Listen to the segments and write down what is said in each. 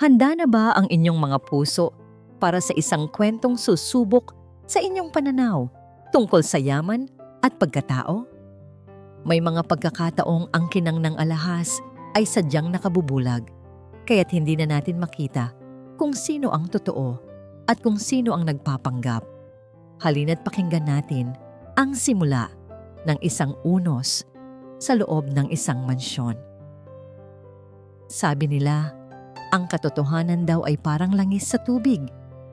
Handa na ba ang inyong mga puso para sa isang kwentong susubok sa inyong pananaw tungkol sa yaman at pagkatao? May mga pagkakataong ang kinang ng alahas ay sadyang nakabubulag, kaya't hindi na natin makita kung sino ang totoo at kung sino ang nagpapanggap. Halina't pakinggan natin ang simula ng isang unos sa loob ng isang mansyon. Sabi nila, ang katotohanan daw ay parang langis sa tubig.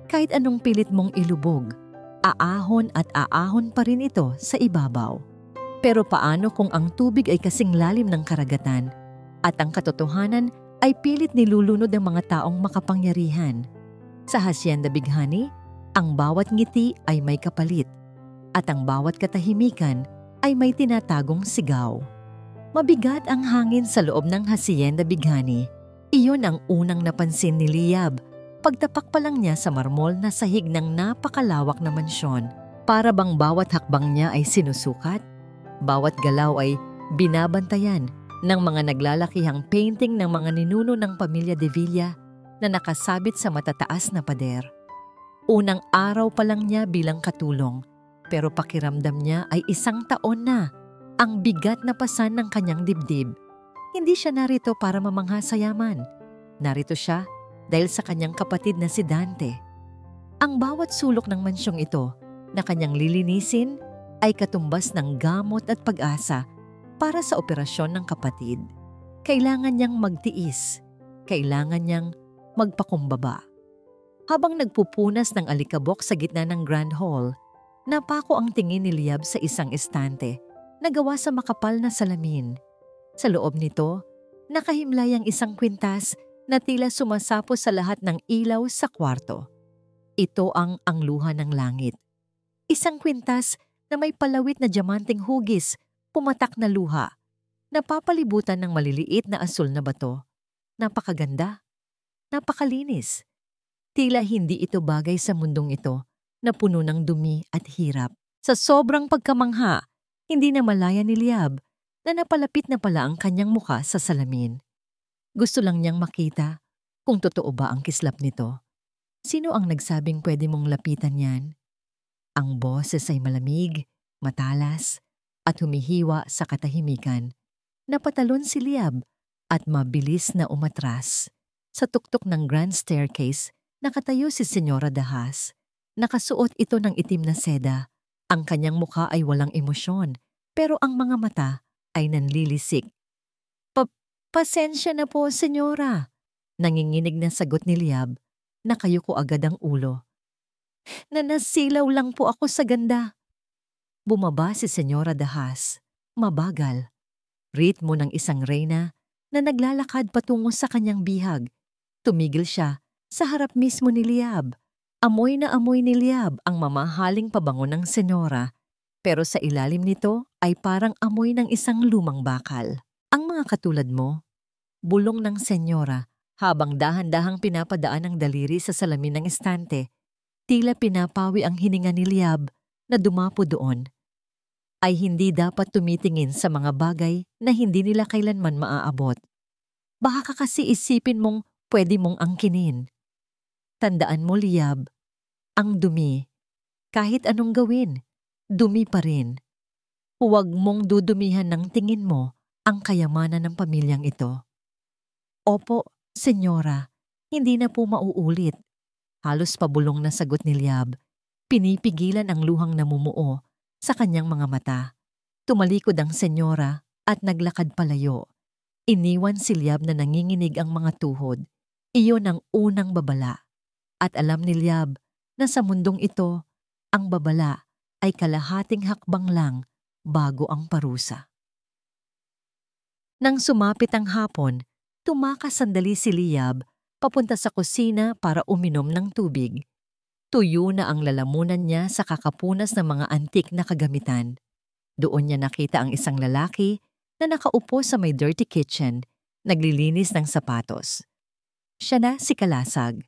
Kahit anong pilit mong ilubog, aahon at aahon pa rin ito sa ibabaw. Pero paano kung ang tubig ay kasing lalim ng karagatan at ang katotohanan ay pilit nilulunod ng mga taong makapangyarihan? Sa Hacienda Bighani, ang bawat ngiti ay may kapalit at ang bawat katahimikan ay may tinatagong sigaw. Mabigat ang hangin sa loob ng Hacienda Bighani. Iyon ang unang napansin ni Liab. Pagtapak pa lang niya sa marmol na sahig ng napakalawak na mansyon. Para bang bawat hakbang niya ay sinusukat? Bawat galaw ay binabantayan ng mga naglalakihang painting ng mga ninuno ng pamilya de Villa na nakasabit sa matataas na pader. Unang araw pa lang niya bilang katulong, pero pakiramdam niya ay 1 taon na. Ang bigat na pasan ng kanyang dibdib. Hindi siya narito para mamangha sa yaman. Narito siya dahil sa kanyang kapatid na si Dante. Ang bawat sulok ng mansyong ito na kanyang lilinisin ay katumbas ng gamot at pag-asa para sa operasyon ng kapatid. Kailangan niyang magtiis. Kailangan niyang magpakumbaba. Habang nagpupunas ng alikabok sa gitna ng Grand Hall, napako ang tingin ni Liab sa isang estante na gawa sa makapal na salamin. Sa loob nito, nakahimlay ang isang kwintas na tila sumasapos sa lahat ng ilaw sa kwarto. Ito ang luha ng langit. Isang kwintas na may palawit na diamanting hugis, pumatak na luha, napapalibutan ng maliliit na asul na bato. Napakaganda, napakalinis. Tila hindi ito bagay sa mundong ito na puno ng dumi at hirap. Sa sobrang pagkamangha, hindi na malaya ni Liab na napalapit na pala ang kanyang muka sa salamin. Gusto lang niyang makita kung totoo ba ang kislap nito. Sino ang nagsabing pwede mong lapitan yan? Ang boses ay malamig, matalas, at humihiwa sa katahimikan. Napatalon si Liab at mabilis na umatras. Sa tuktok ng grand staircase, nakatayo si Senyora Dahas. Nakasuot ito ng itim na seda. Ang kanyang muka ay walang emosyon, pero ang mga mata ay nanlilisik. Pasensya na po, senyora. Nanginginig na sagot ni Liab. Nakayuko agad ang ulo. Nanasilaw lang po ako sa ganda. Bumaba si Senyora Dahas. Mabagal. Ritmo ng isang reyna na naglalakad patungo sa kanyang bihag. Tumigil siya sa harap mismo ni Liab. Amoy na amoy ni Liab ang mamahaling pabango ng senyora. Pero sa ilalim nito ay parang amoy ng isang lumang bakal. Ang mga katulad mo, bulong ng senyora habang dahan-dahang pinapadaan ang daliri sa salamin ng estante, tila pinapawi ang hininga ni Liab na dumapo doon, ay hindi dapat tumitingin sa mga bagay na hindi nila kailanman maaabot. Baka kasi isipin mong pwede mong angkinin. Tandaan mo, Liab, ang dumi, kahit anong gawin, dumi pa rin. Huwag mong dudumihan ng tingin mo ang kayamanan ng pamilyang ito. Opo, senyora, hindi na po mauulit. Halos pabulong na sagot ni Liab. Pinipigilan ang luhang namumuo sa kanyang mga mata. Tumalikod ang senyora at naglakad palayo. Iniwan si Liab na nanginginig ang mga tuhod. Iyon ang unang babala. At alam ni Liab na sa mundong ito, ang babala ay kalahating hakbang lang bago ang parusa. Nang sumapit ang hapon, tumakas sandali si Liab papunta sa kusina para uminom ng tubig. Tuyo na ang lalamunan niya sa kakapunas ng mga antik na kagamitan. Doon niya nakita ang isang lalaki na nakaupo sa may dirty kitchen, naglilinis ng sapatos. Siya na si Kalasag,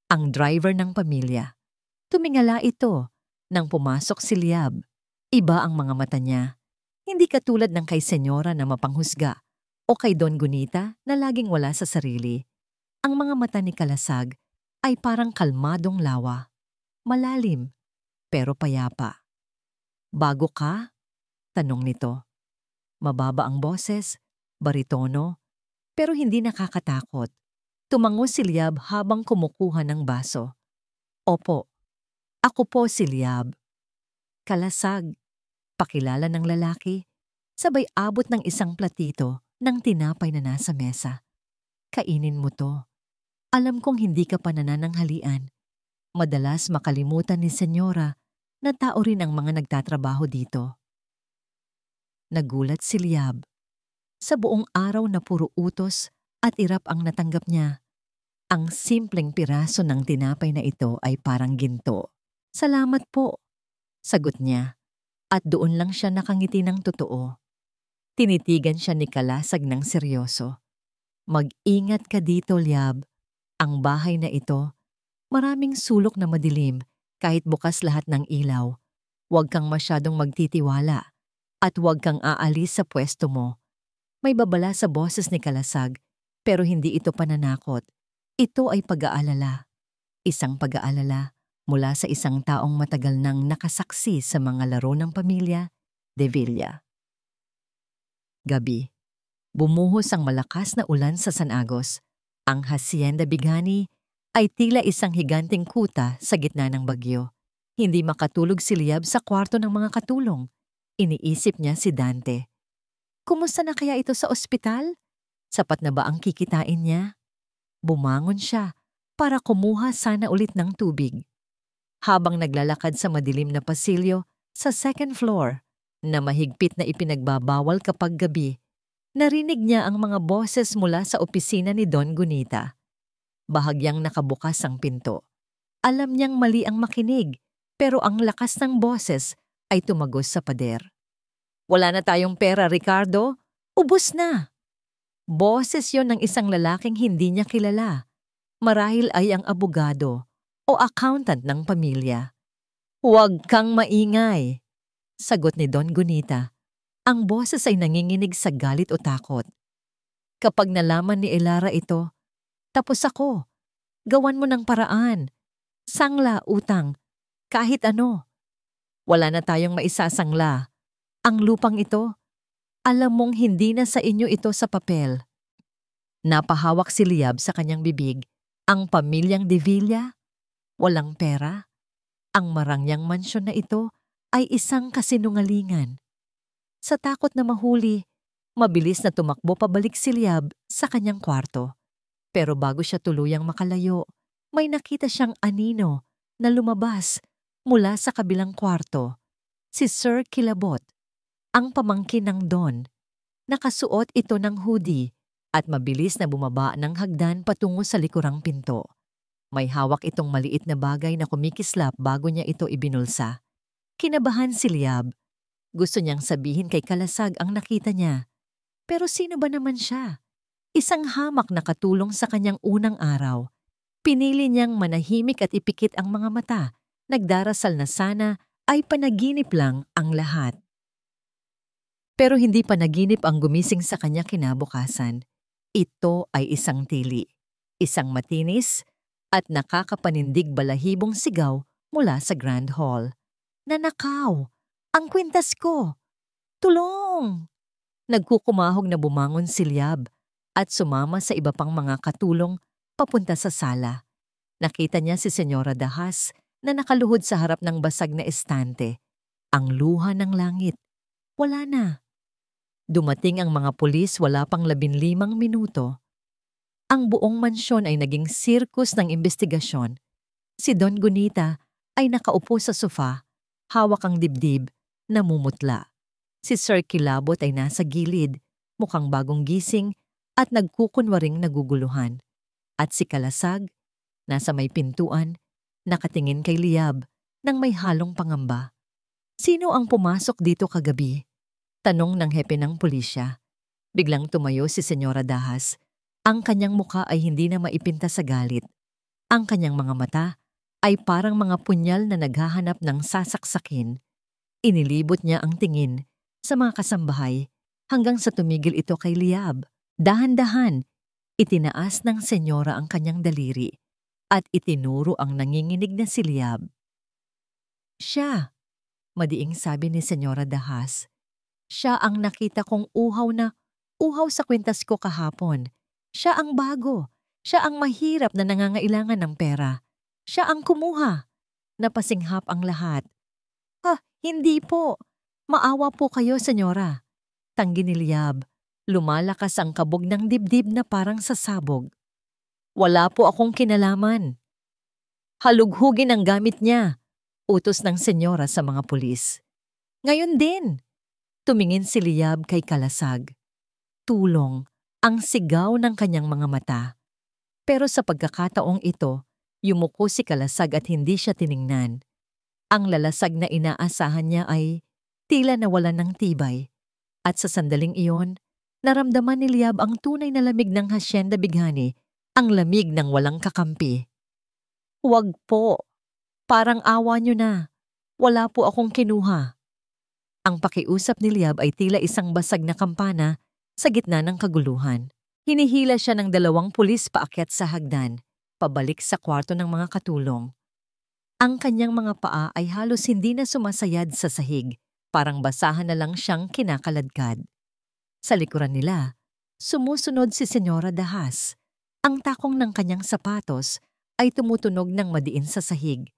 ang driver ng pamilya. Tumingala ito nang pumasok si Liab. Iba ang mga mata niya. Hindi katulad ng kay Senyora na mapanghusga o kay Don Gunita na laging wala sa sarili. Ang mga mata ni Kalasag ay parang kalmadong lawa, malalim, pero payapa. "Bago ka?" tanong nito. Mababa ang boses, baritono, pero hindi nakakatakot. Tumango si Liab habang kumukuha ng baso. "Opo, ako po si Liab." "Kalasag," pakilala ng lalaki, sabay abot ng isang platito ng tinapay na nasa mesa. "Kainin mo to. Alam kong hindi ka pa nanananghalian. Madalas makalimutan ni Senyora na tao rin ang mga nagtatrabaho dito." Nagulat si Liab. Sa buong araw na puro utos at irap ang natanggap niya, ang simpleng piraso ng tinapay na ito ay parang ginto. "Salamat po," sagot niya, at doon lang siya nakangiti ng totoo. Tinitigan siya ni Kalasag ng seryoso. "Mag-ingat ka dito, Liab. Ang bahay na ito, maraming sulok na madilim kahit bukas lahat ng ilaw. Huwag kang masyadong magtitiwala at huwag kang aalis sa pwesto mo." May babala sa boses ni Kalasag, pero hindi ito pananakot. Ito ay pag-aalala. Isang pag-aalala mula sa isang taong matagal nang nakasaksi sa mga laro ng pamilya De Villa. Gabi. Bumuhos ang malakas na ulan sa San Agos. Ang Hacienda Bigani ay tila isang higanting kuta sa gitna ng bagyo. Hindi makatulog si Liab sa kwarto ng mga katulong. Iniisip niya si Dante. Kumusta na kaya ito sa ospital? Sapat na ba ang kikitain niya? Bumangon siya para kumuha sana ulit ng tubig. Habang naglalakad sa madilim na pasilyo sa second floor na mahigpit na ipinagbabawal kapag gabi, narinig niya ang mga boses mula sa opisina ni Don Gunita. Bahagyang nakabukas ang pinto. Alam niyang mali ang makinig, pero ang lakas ng boses ay tumagos sa pader. "Wala na tayong pera, Ricardo. Ubus na." Boses yon ng isang lalaking hindi niya kilala. Marahil ay ang abogado o accountant ng pamilya. "Huwag kang maingay," sagot ni Don Gunita. Ang boses ay nanginginig sa galit o takot. "Kapag nalaman ni Elara ito, tapos ako. Gawan mo ng paraan. Sangla, utang, kahit ano. Wala na tayong maisasangla. Ang lupang ito, alam mong hindi na sa inyo ito sa papel." Napahawak si Liab sa kanyang bibig. Ang pamilyang De Villa? Walang pera? Ang marangyang mansyon na ito ay isang kasinungalingan. Sa takot na mahuli, mabilis na tumakbo pabalik si Liab sa kanyang kwarto. Pero bago siya tuluyang makalayo, may nakita siyang anino na lumabas mula sa kabilang kwarto. Si Sir Kilabot, ang pamangkin ng Don. Nakasuot ito ng hoodie at mabilis na bumaba ng hagdan patungo sa likurang pinto. May hawak itong maliit na bagay na kumikislap bago niya ito ibinulsa. Kinabahan si Liab. Gusto niyang sabihin kay Kalasag ang nakita niya. Pero sino ba naman siya? Isang hamak na katulong sa kanyang unang araw. Pinili niyang manahimik at ipikit ang mga mata. Nagdarasal na sana ay panaginip lang ang lahat. Pero hindi panaginip ang gumising sa kanya kinabukasan. Ito ay isang tili, isang matinis at nakakapanindig balahibong sigaw mula sa Grand Hall. "Nanakaw! Ang kwintas ko! Tulong!" Nagkukumahog na bumangon si Liab at sumama sa iba pang mga katulong papunta sa sala. Nakita niya si Senyora Dahas na nakaluhod sa harap ng basag na estante. Ang luha ng langit. Wala na. Dumating ang mga pulis wala pang 15 minuto. Ang buong mansyon ay naging sirkus ng investigasyon. Si Don Gunita ay nakaupo sa sofa, hawak ang dibdib, namumutla. Si Sir Kilabot ay nasa gilid, mukhang bagong gising at nagkukunwaring naguguluhan. At si Kalasag, nasa may pintuan, nakatingin kay Liab nang may halong pangamba. "Sino ang pumasok dito kagabi?" tanong ng hepe ng pulisya. Biglang tumayo si Senyora Dahas. Ang kanyang muka ay hindi na maipinta sa galit. Ang kanyang mga mata ay parang mga punyal na naghahanap ng sasaksakin. Inilibot niya ang tingin sa mga kasambahay hanggang sa tumigil ito kay Liab. Dahan-dahan, Itinaas ng senyora ang kanyang daliri at itinuro ang nanginginig na si Liab. Siya, madiing sabi ni Senyora Dahas. Siya ang nakita kong uhaw sa kwintas ko kahapon. Siya ang bago. Siya ang mahirap na nangangailangan ng pera. Siya ang kumuha. Napasinghap ang lahat. Hindi po. Maawa po kayo, senyora. Tanggi ni Liab. Lumalakas ang kabog ng dibdib na parang sasabog. Wala po akong kinalaman. Halughugin ang gamit niya. Utos ng senyora sa mga pulis. Ngayon din. Tumingin si Liab kay Kalasag. Tulong ang sigaw ng kanyang mga mata. Pero sa pagkakataong ito, yumuko si Kalasag at hindi siya tiningnan. Ang lalasag na inaasahan niya ay tila nawalan ng tibay. At sa sandaling iyon, naramdaman ni Liab ang tunay na lamig ng Hacienda Bighani, ang lamig ng walang kakampi. Huwag po. Parang awa niyo na. Wala po akong kinuha. Ang pakiusap ni Liab ay tila isang basag na kampana sa gitna ng kaguluhan. Hinihila siya ng 2 pulis paakyat sa hagdan, pabalik sa kwarto ng mga katulong. Ang kanyang mga paa ay halos hindi na sumasayad sa sahig, parang basahan na lang siyang kinakaladkad. Sa likuran nila, sumusunod si Senyora Dahas. Ang takong ng kanyang sapatos ay tumutunog ng madiin sa sahig.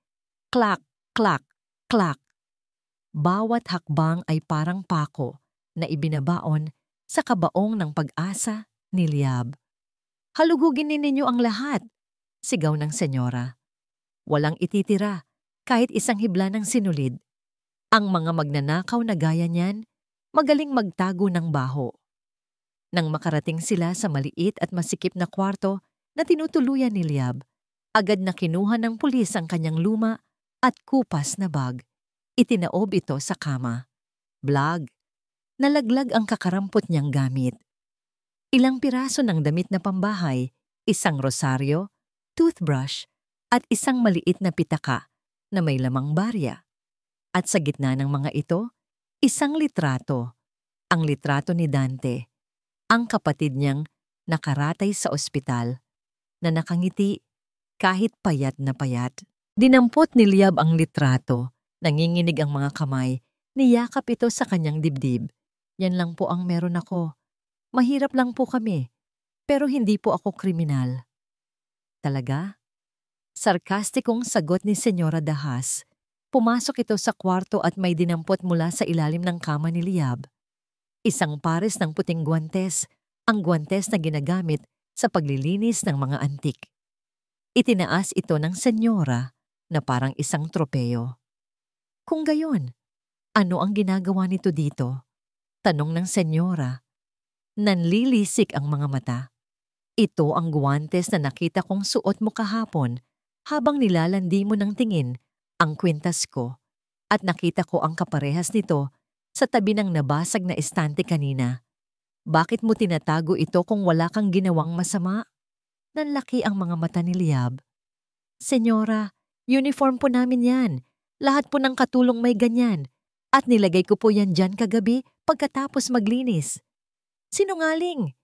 Klak, klak, klak. Bawat hakbang ay parang pako na ibinabaon sa kabaong ng pag-asa ni Liab. Halugugin ninyo ang lahat, sigaw ng senyora. Walang ititira, kahit isang hibla ng sinulid. Ang mga magnanakaw na gaya niyan, magaling magtago ng baho. Nang makarating sila sa maliit at masikip na kwarto na tinutuluyan ni Liab, agad na kinuha ng pulis ang kanyang luma at kupas na bag. Itinaob ito sa kama. Blag. Nalaglag ang kakarampot niyang gamit. Ilang piraso ng damit na pambahay, isang rosaryo, toothbrush, at isang maliit na pitaka na may lamang barya. At sa gitna ng mga ito, isang litrato. Ang litrato ni Dante, ang kapatid niyang nakaratay sa ospital, na nakangiti kahit payat na payat. Dinampot ni Liab ang litrato, nanginginig ang mga kamay, niyakap ito sa kanyang dibdib. Yan lang po ang meron ako. Mahirap lang po kami, pero hindi po ako kriminal. Talaga? Sarkastikong sagot ni Senyora Dahas. Pumasok ito sa kwarto at may dinampot mula sa ilalim ng kama ni Liab. Isang pares ng puting guwantes, ang guwantes na ginagamit sa paglilinis ng mga antik. Itinaas ito ng senyora na parang isang tropeyo. Kung gayon, ano ang ginagawa nito dito? Tanong ng senyora. Nanlilisik ang mga mata. Ito ang guwantes na nakita kong suot mo kahapon habang nilalandi mo ng tingin ang kwintas ko at nakita ko ang kaparehas nito sa tabi ng nabasag na estante kanina. Bakit mo tinatago ito kung wala kang ginawang masama? Nanlaki ang mga mata ni Liab. Senyora, uniform po namin yan. Lahat po ng katulong may ganyan. At nilagay ko po yan dyan kagabi pagkatapos maglinis. Sinungaling!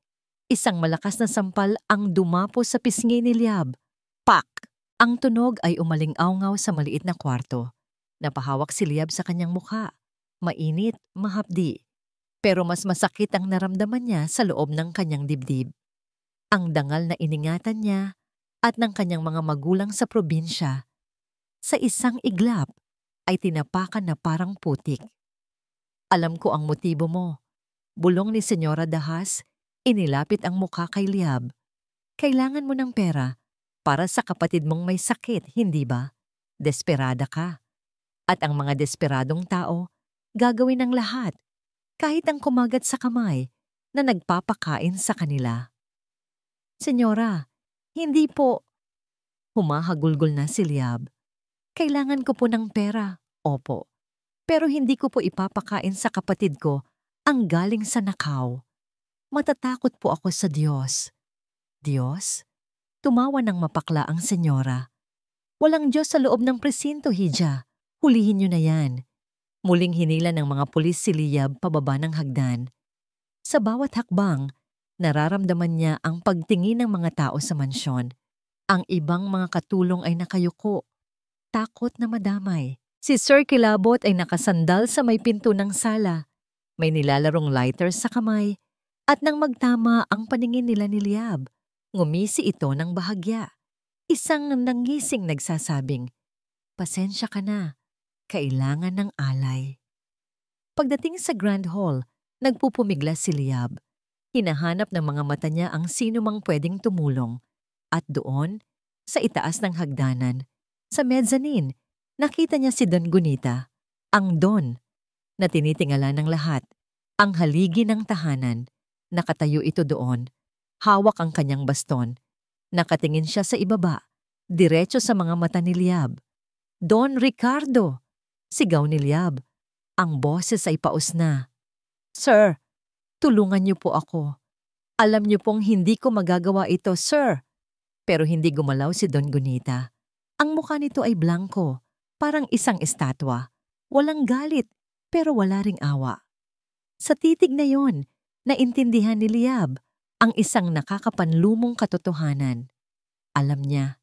Isang malakas na sampal ang dumapo sa pisngi ni Liab. Pak! Ang tunog ay umaling-awngaw sa maliit na kwarto. Napahawak si Liab sa kanyang mukha. Mainit, mahapdi. Pero mas masakit ang naramdaman niya sa loob ng kanyang dibdib. Ang dangal na iningatan niya at ng kanyang mga magulang sa probinsya, sa isang iglap ay tinapakan na parang putik. Alam ko ang motibo mo. Bulong ni Senyora Dahas, inilapit ang mukha kay Liab. Kailangan mo ng pera para sa kapatid mong may sakit, hindi ba? Desperada ka. At ang mga desperadong tao, gagawin ng lahat, kahit ang kumagat sa kamay na nagpapakain sa kanila. Senyora, hindi po. Humahagulgol na si Liab. Kailangan ko po ng pera, opo. Pero hindi ko po ipapakain sa kapatid ko ang galing sa nakaw. Matatakot po ako sa Diyos. Diyos? Tumawa ng mapakla ang senyora. Walang Diyos sa loob ng presinto, Hija. Hulihin niyo na yan. Muling hinila ng mga pulis si Liab pababa ng hagdan. Sa bawat hakbang, Nararamdaman niya ang pagtingin ng mga tao sa mansyon. Ang ibang mga katulong ay nakayuko, takot na madamay. Si Sir Kilabot ay nakasandal sa may pinto ng sala. May nilalarong lighter sa kamay at nang magtama ang paningin nila ni Liab, ngumisi ito ng bahagya. Isang nangising nagsasabing, "Pasensya ka na, kailangan ng alay." Pagdating sa Grand Hall, nagpupumiglas si Liab. Hinahanap ng mga mata niya ang sino mang pwedeng tumulong. At doon, sa itaas ng hagdanan, sa mezzanine, nakita niya si Don Gunita, ang Don, na tinitingala ng lahat, ang haligi ng tahanan. Nakatayo ito doon, hawak ang kanyang baston. Nakatingin siya sa ibaba, diretso sa mga mata ni Liab. "Don Ricardo!" Sigaw ni Liab. Ang boses ay paus na. "Sir, tulungan niyo po ako. Alam niyo pong hindi ko magagawa ito, sir." Pero hindi gumalaw si Don Gunita. Ang mukha nito ay blanko, parang isang estatwa. Walang galit, pero wala ring awa. Sa titig na yon, naintindihan ni Liab ang isang nakakapanlumong katotohanan. Alam niya,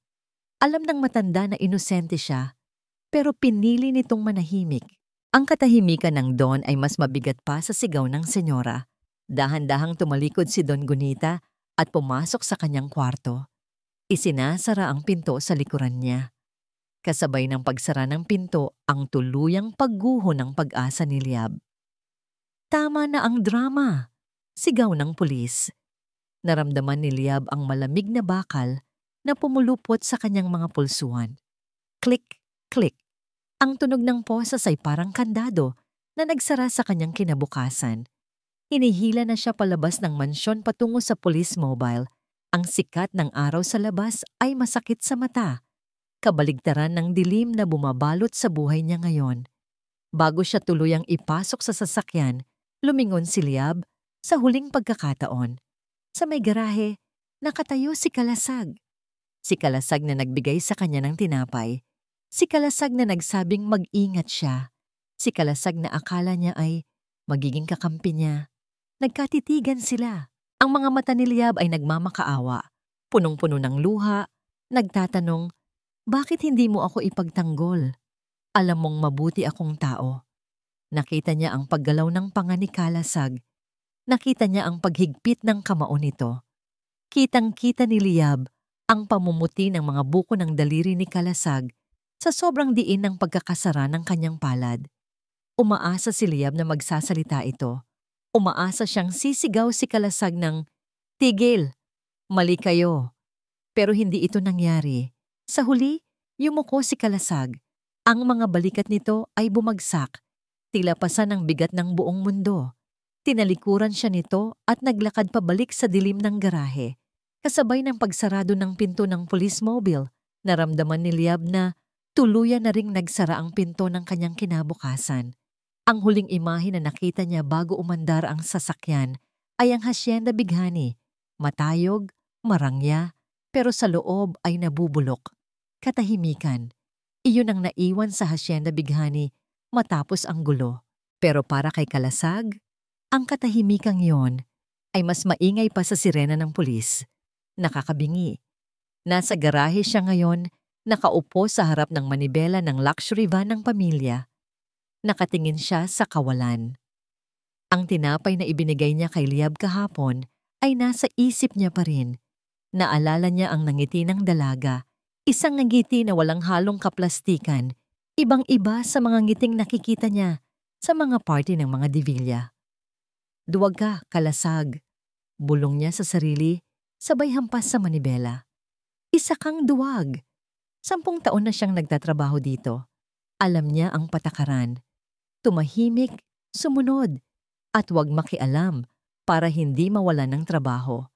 alam ng matanda na inosente siya, pero pinili nitong manahimik. Ang katahimikan ng Don ay mas mabigat pa sa sigaw ng senyora. Dahan-dahang tumalikod si Don Gunita at pumasok sa kanyang kwarto. Isinasara ang pinto sa likuran niya. Kasabay ng pagsara ng pinto ang tuluyang pagguho ng pag-asa ni Liab. "Tama na ang drama!" Sigaw ng pulis. Naramdaman ni Liab ang malamig na bakal na pumulupot sa kanyang mga pulsuhan. Click, click. Ang tunog ng posas ay parang kandado na nagsara sa kanyang kinabukasan. Hinihila na siya palabas ng mansyon patungo sa police mobile. Ang sikat ng araw sa labas ay masakit sa mata. Kabaligtaran ng dilim na bumabalot sa buhay niya ngayon. Bago siya tuluyang ipasok sa sasakyan, lumingon si Liab sa huling pagkakataon. Sa may garahe, nakatayo si Kalasag. Si Kalasag na nagbigay sa kanya ng tinapay. Si Kalasag na nagsabing mag-ingat siya. Si Kalasag na akala niya ay magiging kakampi niya. Nagkatitigan sila. Ang mga mata ni Liab ay nagmamakaawa. Punong-puno ng luha, nagtatanong, "Bakit hindi mo ako ipagtanggol? Alam mong mabuti akong tao." Nakita niya ang paggalaw ng panga ni Kalasag. Nakita niya ang paghigpit ng kamao nito. Kitang-kita ni Liab ang pamumuti ng mga buko ng daliri ni Kalasag sa sobrang diin ng pagkakasara ng kanyang palad. Umaasa si Liab na magsasalita ito. Umaasa siyang sisigaw si Kalasag ng, "Tigil! Mali kayo." Pero hindi ito nangyari. Sa huli, yumuko si Kalasag. Ang mga balikat nito ay bumagsak. Tila pasan ang bigat ng buong mundo. Tinalikuran siya nito at naglakad pabalik sa dilim ng garahe. Kasabay ng pagsarado ng pinto ng police mobile, naramdaman ni Liab na tuluyan na ring nagsara ang pinto ng kanyang kinabukasan. Ang huling imahe na nakita niya bago umandar ang sasakyan ay ang Hacienda Bighani. Matayog, marangya, pero sa loob ay nabubulok. Katahimikan. Iyon ang naiwan sa Hacienda Bighani matapos ang gulo. Pero para kay Kalasag, ang katahimikang yon ay mas maingay pa sa sirena ng pulis. Nakakabingi. Nasa garahe siya ngayon, nakaupo sa harap ng manibela ng luxury van ng pamilya. Nakatingin siya sa kawalan. Ang tinapay na ibinigay niya kay Liab kahapon ay nasa isip niya pa rin. Naalala niya ang nangiti ng dalaga, isang ngiti na walang halong kaplastikan, ibang-iba sa mga ngiting nakikita niya sa mga party ng mga Divilla. "Duwag ka, Kalasag," bulong niya sa sarili, sabay hampas sa manibela. "Isa kang duwag." 10 taon na siyang nagtatrabaho dito. Alam niya ang patakaran. Tumahimik, sumunod, at huwag makialam para hindi mawalan ng trabaho.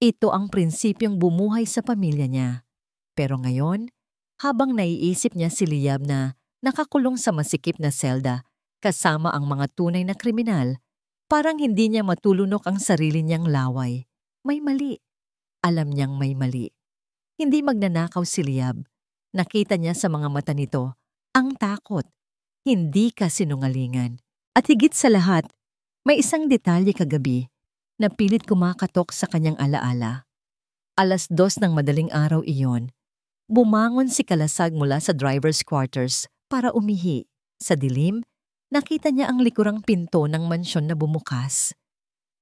Ito ang prinsipyong bumuhay sa pamilya niya. Pero ngayon, habang naiisip niya si Liab na nakakulong sa masikip na selda kasama ang mga tunay na kriminal, parang hindi niya matulunok ang sarili niyang laway. May mali. Alam niyang may mali. Hindi magnanakaw si Liab. Nakita niya sa mga mata nito ang takot, hindi kasinungalingan. At higit sa lahat, may isang detalye kagabi. Napilit kumakatok sa kanyang alaala. 2:00 ng madaling araw iyon. Bumangon si Kalasag mula sa driver's quarters para umihi. Sa dilim, nakita niya ang likurang pinto ng mansyon na bumukas.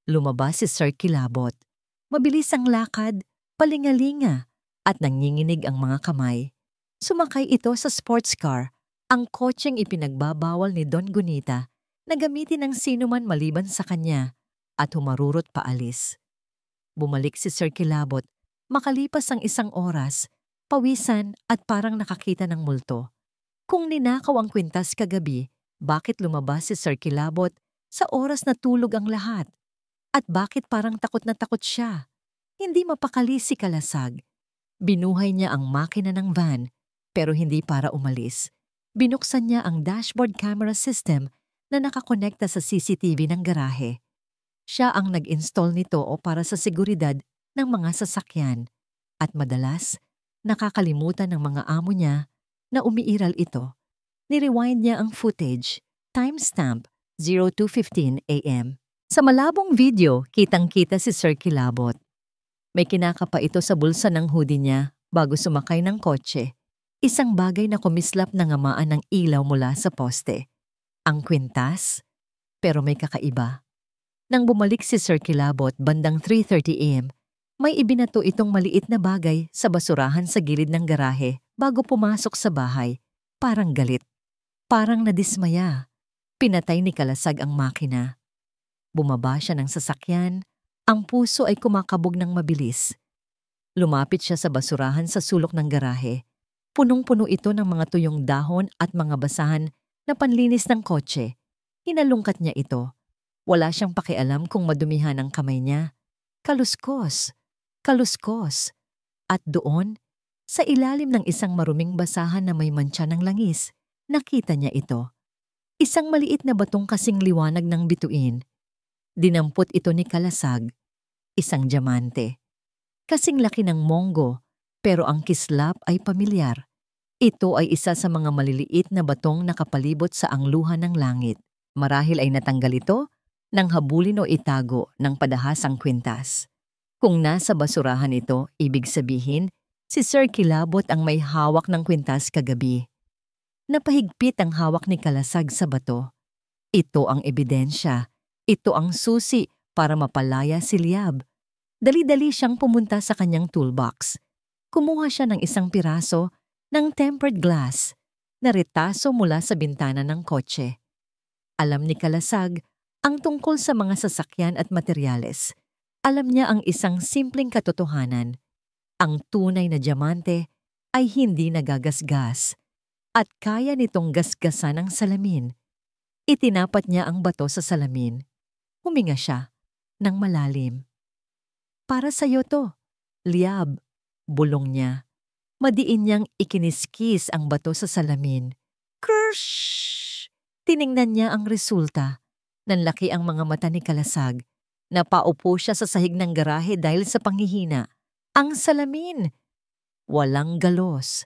Lumabas si Sir Kilabot. Mabilis ang lakad, palingalinga, at nanginginig ang mga kamay. Sumakay ito sa sports car, ang kotseng ipinagbabawal ni Don Gunita na gamitin ng sinuman maliban sa kanya, at humarurot paalis. Bumalik si Sir Kilabot, makalipas ang 1 oras, pawisan at parang nakakita ng multo. Kung ninakaw ang kwintas kagabi, bakit lumabas si Sir Kilabot sa oras na tulog ang lahat? At bakit parang takot na takot siya? Hindi mapakali si Kalasag. Binuhay niya ang makina ng van, pero hindi para umalis. Binuksan niya ang dashboard camera system na nakakonekta sa CCTV ng garahe. Siya ang nag-install nito o para sa seguridad ng mga sasakyan. At madalas, nakakalimutan ng mga amo niya na umiiral ito. Nirewind niya ang footage, timestamp 02:15 AM. Sa malabong video, kitang-kita si Sir Kilabot. May kinakapa ito sa bulsa ng hoodie niya bago sumakay ng kotse. Isang bagay na kumislap ng ngamaan ng ilaw mula sa poste. Ang kwintas, pero may kakaiba. Nang bumalik si Sir Kilabot bandang 3:30 AM, may ibinato itong maliit na bagay sa basurahan sa gilid ng garahe bago pumasok sa bahay. Parang galit. Parang nadismaya. Pinatay ni Kalasag ang makina. Bumaba siya ng sasakyan, ang puso ay kumakabog ng mabilis. Lumapit siya sa basurahan sa sulok ng garahe. Punong-puno ito ng mga tuyong dahon at mga basahan na panlinis ng kotse. Hinalungkat niya ito. Wala siyang pakialam kung madumihan ang kamay niya. Kaluskos. Kaluskos. At doon, sa ilalim ng isang maruming basahan na may mantsa ng langis, nakita niya ito. Isang maliit na batong kasing liwanag ng bituin. Dinampot ito ni Kalasag. Isang diamante. Kasing laki ng monggo, pero ang kislap ay pamilyar. Ito ay isa sa mga maliliit na batong nakapalibot sa angluhan ng langit. Marahil ay natanggal ito nang habulin o itago ng padahasang kwintas. Kung nasa basurahan ito, ibig sabihin, si Sir Kilabot ang may hawak ng kwintas kagabi. Napahigpit ang hawak ni Kalasag sa bato. Ito ang ebidensya. Ito ang susi para mapalaya si Liab. Dali-dali siyang pumunta sa kanyang toolbox. Kumuha siya ng isang piraso ng tempered glass na retaso mula sa bintana ng kotse. Alam ni Kalasag ang tungkol sa mga sasakyan at materyales. Alam niya ang isang simpleng katotohanan. Ang tunay na diamante ay hindi nagagasgas at kaya nitong gasgasan ang salamin. Itinapat niya ang bato sa salamin. Huminga siya ng malalim. Para sa'yo to, Liab, bulong niya. Madiin niyang ikiniskis ang bato sa salamin. Kersh! Tiningnan niya ang resulta. Nanlaki ang mga mata ni Kalasag. Napaupo siya sa sahig ng garahe dahil sa panghihina. Ang salamin! Walang galos.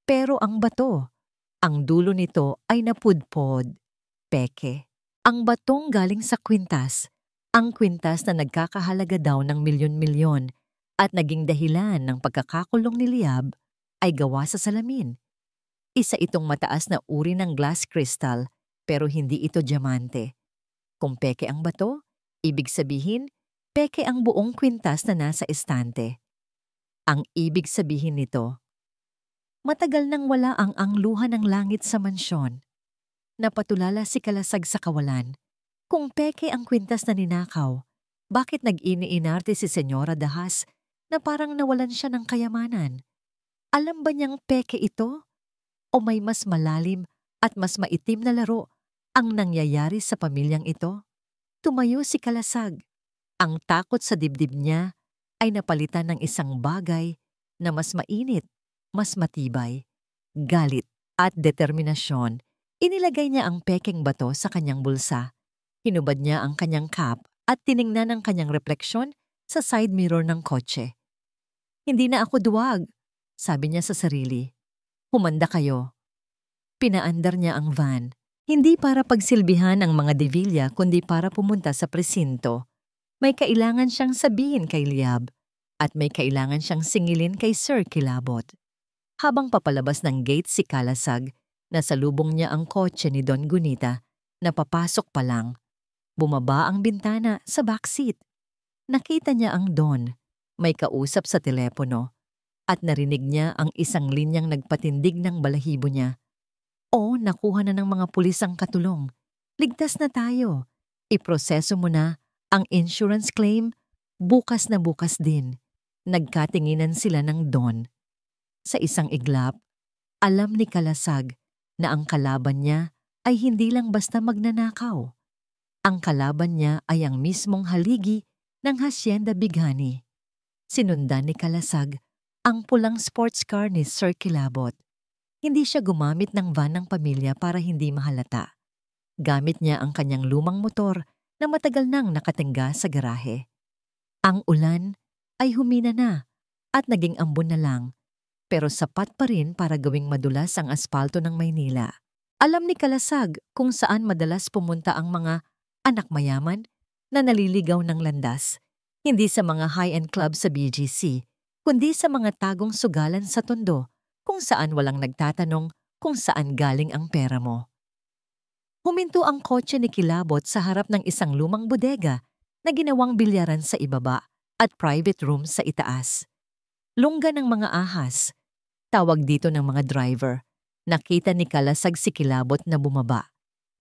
Pero ang bato, ang dulo nito ay napudpod. Peke. Ang batong galing sa kwintas. Ang kwintas na nagkakahalaga daw ng milyon-milyon at naging dahilan ng pagkakakulong ni Liab ay gawa sa salamin. Isa itong mataas na uri ng glass crystal pero hindi ito diamante. Kung peke ang bato, ibig sabihin, peke ang buong kwintas na nasa estante. Ang ibig sabihin nito, matagal nang wala ang angluhan ng langit sa mansyon. Napatulala si Kalasag sa kawalan. Kung peke ang kwintas na ninakaw, bakit nag-iniinarte si Senyora Dahas na parang nawalan siya ng kayamanan? Alam ba niyang peke ito? O may mas malalim at mas maitim na laro ang nangyayari sa pamilyang ito? Tumayo si Kalasag. Ang takot sa dibdib niya ay napalitan ng isang bagay na mas mainit, mas matibay, galit at determinasyon. Inilagay niya ang pekeng bato sa kanyang bulsa. Hinubad niya ang kanyang cap at tiningnan ang kanyang refleksyon sa side mirror ng kotse. Hindi na ako duwag, sabi niya sa sarili. Humanda kayo. Pinaandar niya ang van. Hindi para pagsilbihan ang mga Devilla kundi para pumunta sa presinto. May kailangan siyang sabihin kay Liab at may kailangan siyang singilin kay Sir Kilabot. Habang papalabas ng gate si Kalasag, nasalubong niya ang kotse ni Don Gunita na papasok pa lang. Bumaba ang bintana sa backseat. Nakita niya ang Don, may kausap sa telepono, at narinig niya ang isang linyang nagpatindig ng balahibo niya. O, nakuha na ng mga pulis ang katulong. Ligtas na tayo. Iproseso mo na ang insurance claim, bukas na bukas din. Nagkatinginan sila ng Don. Sa isang iglap, alam ni Kalasag na ang kalaban niya ay hindi lang basta magnanakaw. Ang kalaban niya ay ang mismong haligi ng Hacienda Bighani. Sinundan ni Kalasag ang pulang sports car ni Sir Kilabot. Hindi siya gumamit ng van ng pamilya para hindi mahalata. Gamit niya ang kanyang lumang motor na matagal nang nakatingga sa garahe. Ang ulan ay humina na at naging ambon na lang, pero sapat pa rin para gawing madulas ang aspalto ng Maynila. Alam ni Kalasag kung saan madalas pumunta ang mga anak mayaman na naliligaw ng landas, hindi sa mga high-end club sa BGC, kundi sa mga tagong sugalan sa Tondo kung saan walang nagtatanong kung saan galing ang pera mo. Huminto ang kotse ni Kilabot sa harap ng isang lumang bodega na ginawang bilyaran sa ibaba at private room sa itaas. Lungga ng mga ahas. Tawag dito ng mga driver. Nakita ni Kalasag si Kilabot na bumaba.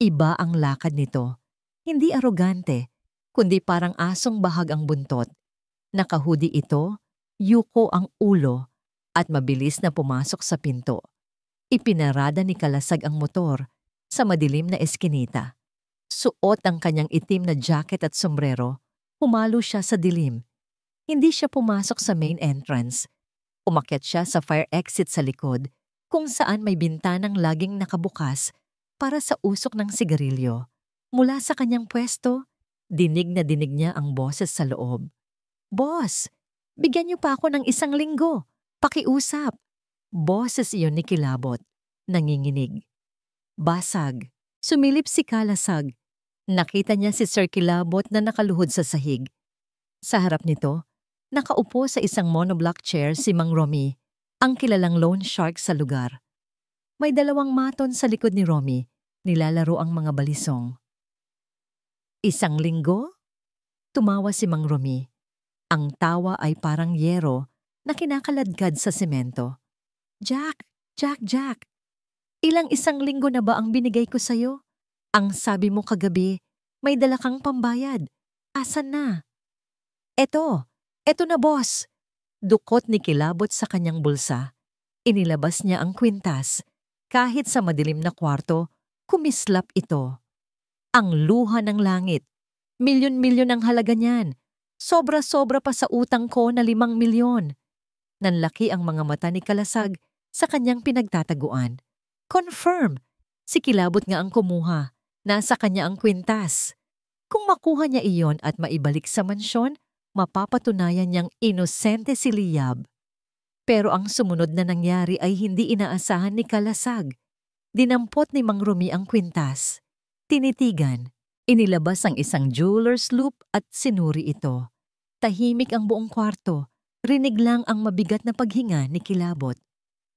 Iba ang lakad nito. Hindi arogante, kundi parang asong bahag ang buntot. Nakahudi ito, yuko ang ulo, at mabilis na pumasok sa pinto. Ipinarada ni Kalasag ang motor sa madilim na eskinita. Suot ang kanyang itim na jacket at sombrero, humalo siya sa dilim. Hindi siya pumasok sa main entrance. Umakyat siya sa fire exit sa likod, kung saan may bintanang laging nakabukas para sa usok ng sigarilyo. Mula sa kanyang pwesto, dinig na dinig niya ang boses sa loob. "Boss, bigyan niyo pa ako ng 1 linggo. Pakiusap." Boses iyon ni Kilabot, nanginginig. Basag. Sumilip si Kalasag. Nakita niya si Sir Kilabot na nakaluhod sa sahig. Sa harap nito, nakaupo sa isang monoblock chair si Mang Romy, ang kilalang loan shark sa lugar. May 2 maton sa likod ni Romy, nilalaro ang mga balisong. 1 linggo? Tumawa si Mang Romy. Ang tawa ay parang yero na kinakaladkad sa semento. Jack! Ilang 1 linggo na ba ang binigay ko sa'yo? Ang sabi mo kagabi, may dala kang pambayad. Asan na? Eto na boss. Dukot ni Kilabot sa kanyang bulsa. Inilabas niya ang kwintas. Kahit sa madilim na kwarto, kumislap ito. Ang luha ng langit. Milyon-milyon ang halaga niyan. Sobra-sobra pa sa utang ko na 5 milyon. Nanlaki ang mga mata ni Kalasag sa kanyang pinagtataguan. Confirm! Si Kilabot nga ang kumuha. Nasa kanya ang kwintas. Kung makuha niya iyon at maibalik sa mansyon, mapapatunayan niyang inosente si Liab. Pero ang sumunod na nangyari ay hindi inaasahan ni Kalasag. Dinampot ni Mang Romy ang kwintas. Tinitigan. Inilabas ang isang jeweler's loop at sinuri ito. Tahimik ang buong kwarto. Rinig lang ang mabigat na paghinga ni Kilabot.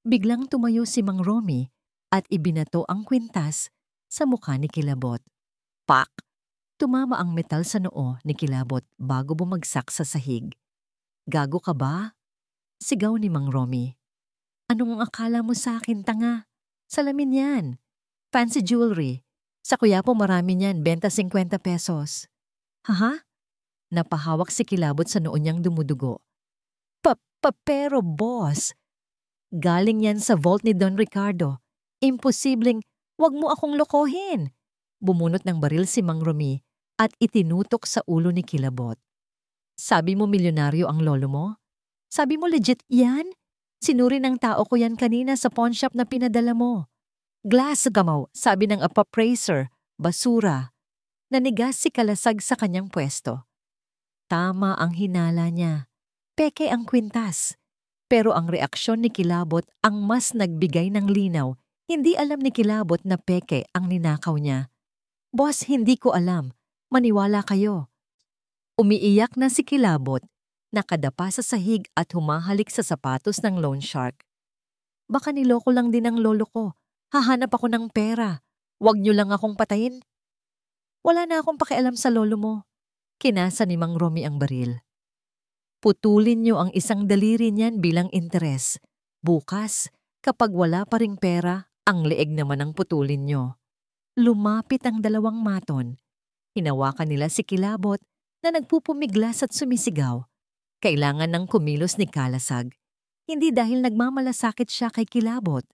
Biglang tumayo si Mang Romy at ibinato ang kwintas sa mukha ni Kilabot. Pak! Tumama ang metal sa noo ni Kilabot bago bumagsak sa sahig. Gago ka ba? Sigaw ni Mang Romy. Anong akala mo sa akin, tanga? Salamin yan. Fancy jewelry. Sa Quiapo marami niyan, benta 50 pesos. Haha? Napahawak si Kilabot sa noo niyang dumudugo. Pero boss, galing yan sa vault ni Don Ricardo. Imposibleng, wag mo akong lokohin. Bumunot ng baril si Mang Romy at itinutok sa ulo ni Kilabot. Sabi mo milyonaryo ang lolo mo? Sabi mo legit yan? Sinuri ng tao ko yan kanina sa pawn shop na pinadala mo. Glass gamaw, sabi ng appraiser, basura. Nanigas si Kalasag sa kanyang pwesto. Tama ang hinala niya. Peke ang kwintas. Pero ang reaksyon ni Kilabot ang mas nagbigay ng linaw. Hindi alam ni Kilabot na peke ang ninakaw niya. Boss, hindi ko alam. Maniwala kayo. Umiiyak na si Kilabot, nakadapa sa sahig at humahalik sa sapatos ng loan shark. Baka niloko lang din ang lolo ko. Hahanap ako ng pera. Huwag niyo lang akong patayin. Wala na akong pakialam sa lolo mo. Kinasa ni Mang Romy ang baril. Putulin niyo ang isang daliri niyan bilang interes. Bukas, kapag wala pa ring pera, ang leeg naman ang putulin niyo. Lumapit ang dalawang maton. Hinawakan nila si Kilabot na nagpupumiglas at sumisigaw. Kailangan ng kumilos ni Kalasag. Hindi dahil nagmamalasakit siya kay Kilabot,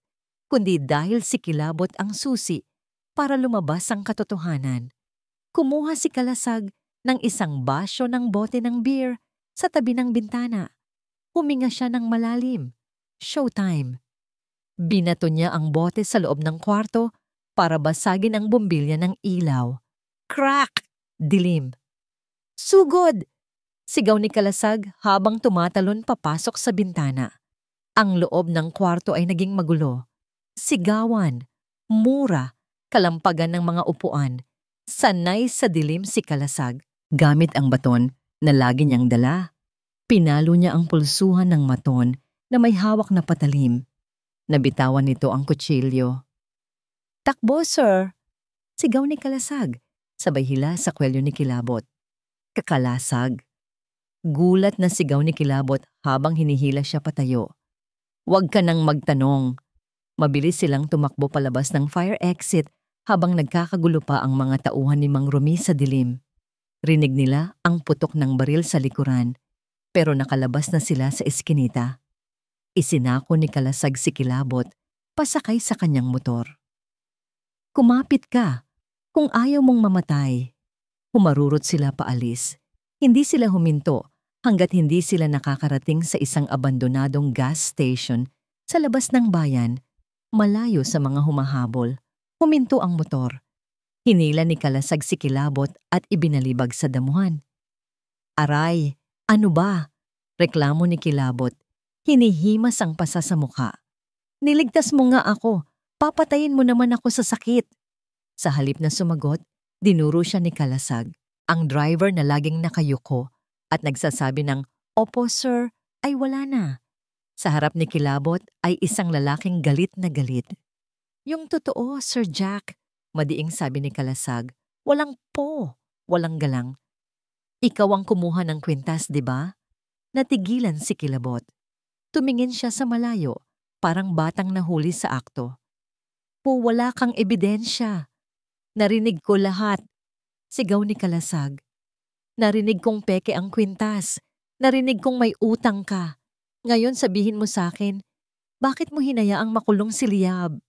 kundi dahil si Kilabot ang susi para lumabas ang katotohanan. Kumuha si Kalasag ng isang basyo ng bote ng beer sa tabi ng bintana. Huminga siya ng malalim. Showtime. Binato niya ang bote sa loob ng kwarto para basagin ang bumbilya ng ilaw. Crack! Dilim. Sugod! Sigaw ni Kalasag habang tumatalon papasok sa bintana. Ang loob ng kwarto ay naging magulo. Sigawan, mura, kalampagan ng mga upuan. Sanay sa dilim si Kalasag. Gamit ang baton na lagi niyang dala. Pinalo niya ang pulsuhan ng maton na may hawak na patalim. Nabitawan nito ang kutsilyo. Takbo, sir! Sigaw ni Kalasag, sabay hila sa kwelyo ni Kilabot. Kakalasag. Gulat na sigaw ni Kilabot habang hinihila siya patayo. Huwag ka nang magtanong. Mabilis silang tumakbo palabas ng fire exit habang nagkakagulo pa ang mga tauhan ni Mang Romy sa dilim. Rinig nila ang putok ng baril sa likuran, pero nakalabas na sila sa eskinita. Isinako ni Kalasag si Kilabot, pasakay sa kanyang motor. Kumapit ka, kung ayaw mong mamatay. Humarurot sila paalis. Hindi sila huminto hanggat hindi sila nakakarating sa isang abandonadong gas station sa labas ng bayan, malayo sa mga humahabol. Huminto ang motor. Hinila ni Kalasag si Kilabot at ibinalibag sa damuhan. Aray, ano ba? Reklamo ni Kilabot. Hinihimas ang pasa sa mukha. Niligtas mo nga ako. Papatayin mo naman ako sa sakit. Sa halip na sumagot, dinuro siya ni Kalasag, ang driver na laging nakayuko at nagsasabi ng, "Opo sir," ay wala na. Sa harap ni Kilabot ay isang lalaking galit na galit. Yung totoo, Sir Jack, madiing sabi ni Kalasag, walang po, walang galang. Ikaw ang kumuha ng kwintas, di ba? Natigilan si Kilabot. Tumingin siya sa malayo, parang batang nahuli sa akto. Po, wala kang ebidensya. Narinig ko lahat. Sigaw ni Kalasag. Narinig kong peke ang kwintas. Narinig kong may utang ka. Ngayon sabihin mo sa akin, bakit mo hinayaang makulong si Liab?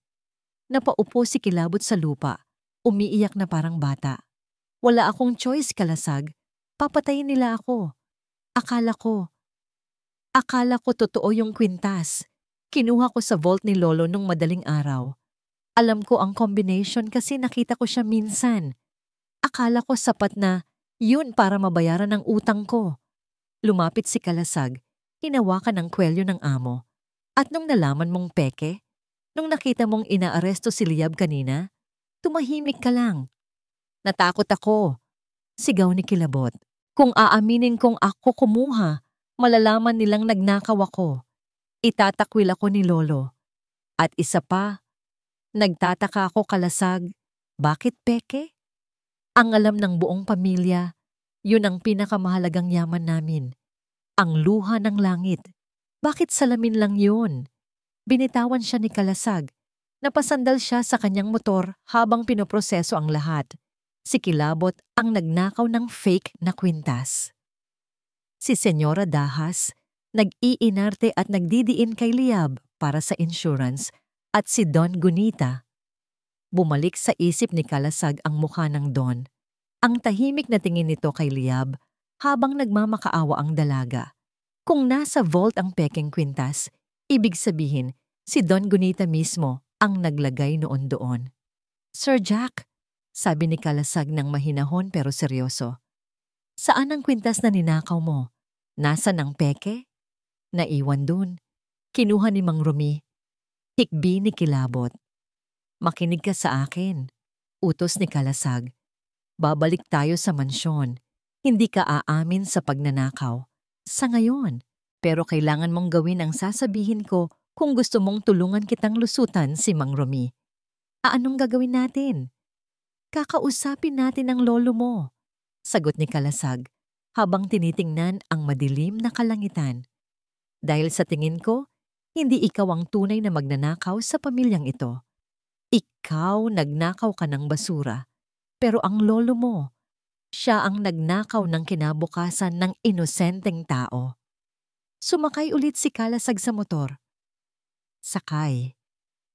Napaupo si Kilabot sa lupa. Umiiyak na parang bata. Wala akong choice, Kalasag. Papatayin nila ako. Akala ko totoo yung kwintas. Kinuha ko sa vault ni Lolo nung madaling araw. Alam ko ang combination kasi nakita ko siya minsan. Akala ko sapat na yun para mabayaran ang utang ko. Lumapit si Kalasag, hinawakan ang kwelyo ng amo. At nung nalaman mong peke, nung nakita mong inaaresto si Liab kanina, tumahimik ka lang. Natakot ako. Sigaw ni Kilabot. Kung aaminin kong ako kumuha, malalaman nilang nagnakaw ako. Itatakwil ako ni Lolo. At isa pa, nagtataka ako, Kalasag, bakit peke? Ang alam ng buong pamilya, yun ang pinakamahalagang yaman namin. Ang luha ng langit. Bakit salamin lang yun? Binitawan siya ni Kalasag. Napasandal siya sa kanyang motor habang pinoproseso ang lahat. Si Kilabot ang nagnakaw ng fake na kwintas. Si Senyora Dahas, nag-iinarte at nagdidiin kay Liab para sa insurance at si Don Gunita. Bumalik sa isip ni Kalasag ang mukha ng Don. Ang tahimik na tingin nito kay Liab habang nagmamakaawa ang dalaga. Kung nasa vault ang pekeng kwintas, ibig sabihin si Don Gunita mismo ang naglagay noon doon. Sir Jack, sabi ni Kalasag ng mahinahon pero seryoso. Saan ang kwintas na ninakaw mo? Nasaan ang peke? Naiwan dun. Kinuha ni Mang Romy. Hikbi ni Kilabot. Makinig ka sa akin. Utos ni Kalasag. Babalik tayo sa mansyon. Hindi ka aamin sa pagnanakaw. Sa ngayon, pero kailangan mong gawin ang sasabihin ko kung gusto mong tulungan kitang lusutan si Mang Romy. Anong gagawin natin? Kakausapin natin ang lolo mo, sagot ni Kalasag habang tinitingnan ang madilim na kalangitan. Dahil sa tingin ko, hindi ikaw ang tunay na magnanakaw sa pamilyang ito. Ikaw nagnakaw ka ng basura, pero ang lolo mo, siya ang nagnakaw ng kinabukasan ng inosenteng tao. Sumakay ulit si Kalasag sa motor. Sakay,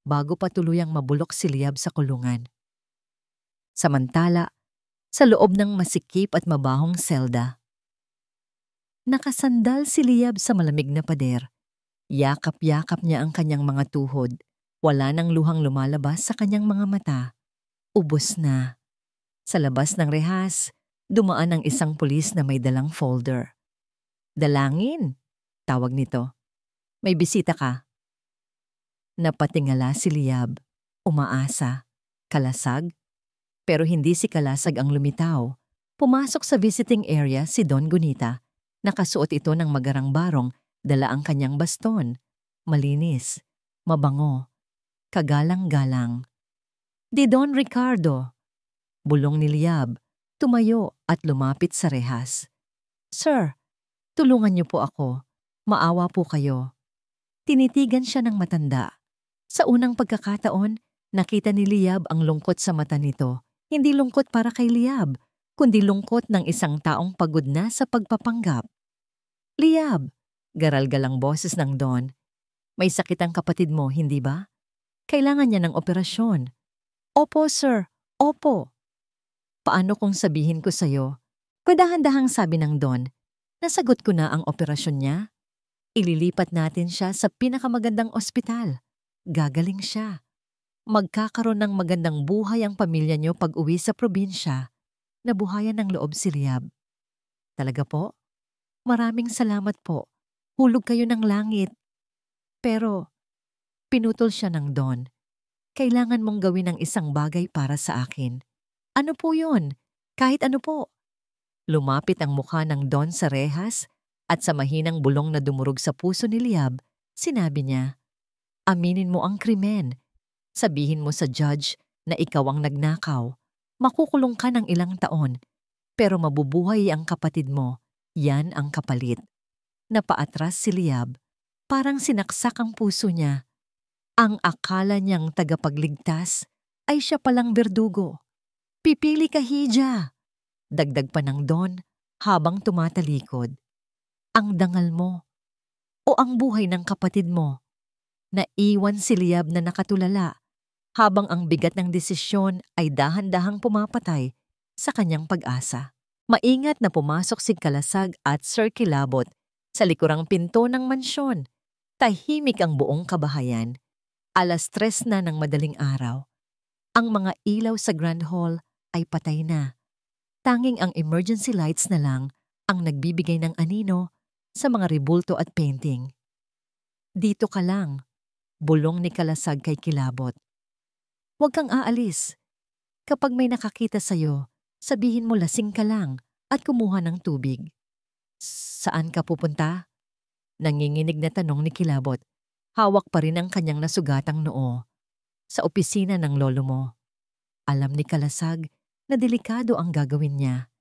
bago pa tuluyang mabulok si Liab sa kulungan. Samantala, sa loob ng masikip at mabahong selda, nakasandal si Liab sa malamig na pader. Yakap-yakap niya ang kanyang mga tuhod. Wala nang luhang lumalabas sa kanyang mga mata. Ubos na. Sa labas ng rehas, dumaan ang isang pulis na may dalang folder. "Dalangin," tawag nito. "May bisita ka." Napatingala si Liab. Umaasa. Kalasag? Pero hindi si Kalasag ang lumitaw. Pumasok sa visiting area si Don Gunita. Nakasuot ito ng magarang barong, dala ang kanyang baston. Malinis, mabango, kagalang-galang. "Di Don Ricardo." Bulong ni Liab, tumayo at lumapit sa rehas. "Sir, tulungan niyo po ako. Maawa po kayo." Tinitigan siya ng matanda. Sa unang pagkakataon, nakita ni Liab ang lungkot sa mata nito. Hindi lungkot para kay Liab, kundi lungkot ng isang taong pagod na sa pagpapanggap. "Liab," garalgalang boses ng Don. "May sakit ang kapatid mo, hindi ba? Kailangan niya ng operasyon." "Opo, sir. Opo." "Paano kung sabihin ko sa'yo?" Kadahan-dahang sabi ng Don. "Nasagot ko na ang operasyon niya. Ililipat natin siya sa pinakamagandang ospital. Gagaling siya. Magkakaroon ng magandang buhay ang pamilya niyo pag-uwi sa probinsya." Nabuhayan ng loob si Liab. "Talaga po? Maraming salamat po. Hulog kayo ng langit." Pero pinutol siya ng Don. "Kailangan mong gawin ang isang bagay para sa akin." "Ano po yun?" "Kahit ano po." Lumapit ang mukha ng Don sa rehas at sa mahinang bulong na dumurog sa puso ni Liab, sinabi niya, "Aminin mo ang krimen. Sabihin mo sa judge na ikaw ang nagnakaw. Makukulong ka ng ilang taon, pero mabubuhay ang kapatid mo. Yan ang kapalit." Napaatras si Liab. Parang sinaksak ang puso niya. Ang akala niyang tagapagligtas ay siya palang berdugo. "Pipili ka, Hija," dagdag pa ng Don habang tumatalikod. "Ang dangal mo o ang buhay ng kapatid mo?" Naiwan si Liab na nakatulala habang ang bigat ng desisyon ay dahan-dahang pumapatay sa kanyang pag-asa. Maingat na pumasok si Kalasag at Sir Kilabot sa likurang pinto ng mansyon. Tahimik ang buong kabahayan. 3:00 na ng madaling araw. Ang mga ilaw sa Grand Hall ay patay na. Tanging ang emergency lights na lang ang nagbibigay ng anino sa mga rebulto at painting. "Dito ka lang," bulong ni Kalasag kay Kilabot. "Huwag kang aalis. Kapag may nakakita sa'yo, sabihin mo lasing ka lang at kumuha ng tubig." "Saan ka pupunta?" Nanginginig na tanong ni Kilabot. Hawak pa rin ang kanyang nasugatang noo. "Sa opisina ng lolo mo." Alam ni Kalasag na delikado ang gagawin niya.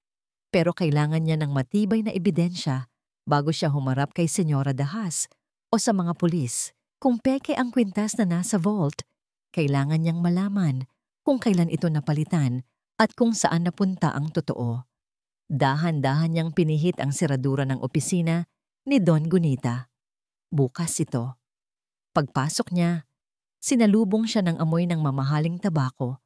Pero kailangan niya ng matibay na ebidensya bago siya humarap kay Senyora Dahas o sa mga pulis. Kung peke ang kwintas na nasa vault, kailangan niyang malaman kung kailan ito napalitan at kung saan napunta ang totoo. Dahan-dahan niyang pinihit ang seradura ng opisina ni Don Gunita. Bukas ito. Pagpasok niya, sinalubong siya ng amoy ng mamahaling tabako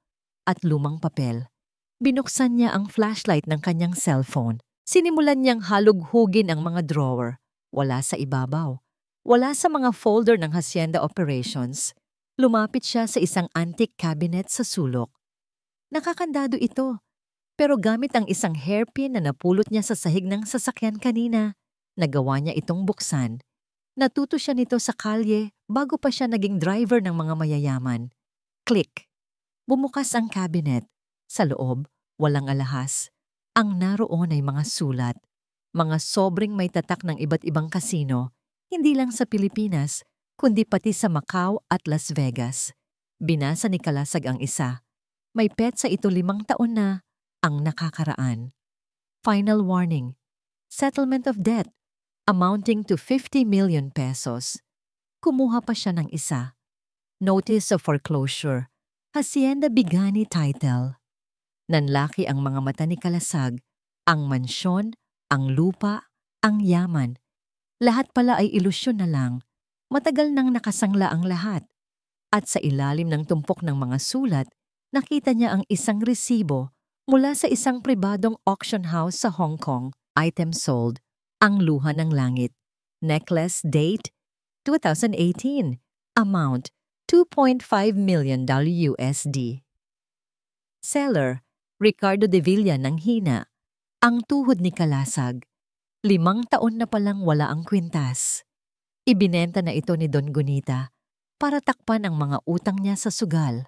at lumang papel. Binuksan niya ang flashlight ng kanyang cellphone. Sinimulan niyang halughugin ang mga drawer. Wala sa ibabaw. Wala sa mga folder ng Hacienda Operations. Lumapit siya sa isang antique cabinet sa sulok. Nakakandado ito, pero gamit ang isang hairpin na napulot niya sa sahig ng sasakyan kanina, nagawa niya itong buksan. Natuto siya nito sa kalye bago pa siya naging driver ng mga mayayaman. Click! Bumukas ang cabinet. Sa loob, walang alahas. Ang naroon ay mga sulat, mga sobrang may tatak ng iba't ibang kasino, hindi lang sa Pilipinas, kundi pati sa Macau at Las Vegas. Binasa ni Kalasag ang isa. May petsa ito 5 taon na ang nakakaraan. Final warning, settlement of debt, amounting to 50 million pesos. Kumuha pa siya ng isa. Notice of foreclosure, Hacienda Bigani title. Nanlaki ang mga mata ni Kalasag, ang mansyon, ang lupa, ang yaman. Lahat pala ay ilusyon na lang. Matagal nang nakasangla ang lahat. At sa ilalim ng tumpok ng mga sulat, nakita niya ang isang resibo mula sa isang pribadong auction house sa Hong Kong. Item sold, ang luha ng langit. Necklace date, 2018. Amount, $2.5 million USD. Seller, Ricardo de Villa ng Hina. Ang tuhod ni Kalasag. 5 taon na palang wala ang kwintas. Ibinenta na ito ni Don Gunita para takpan ang mga utang niya sa sugal.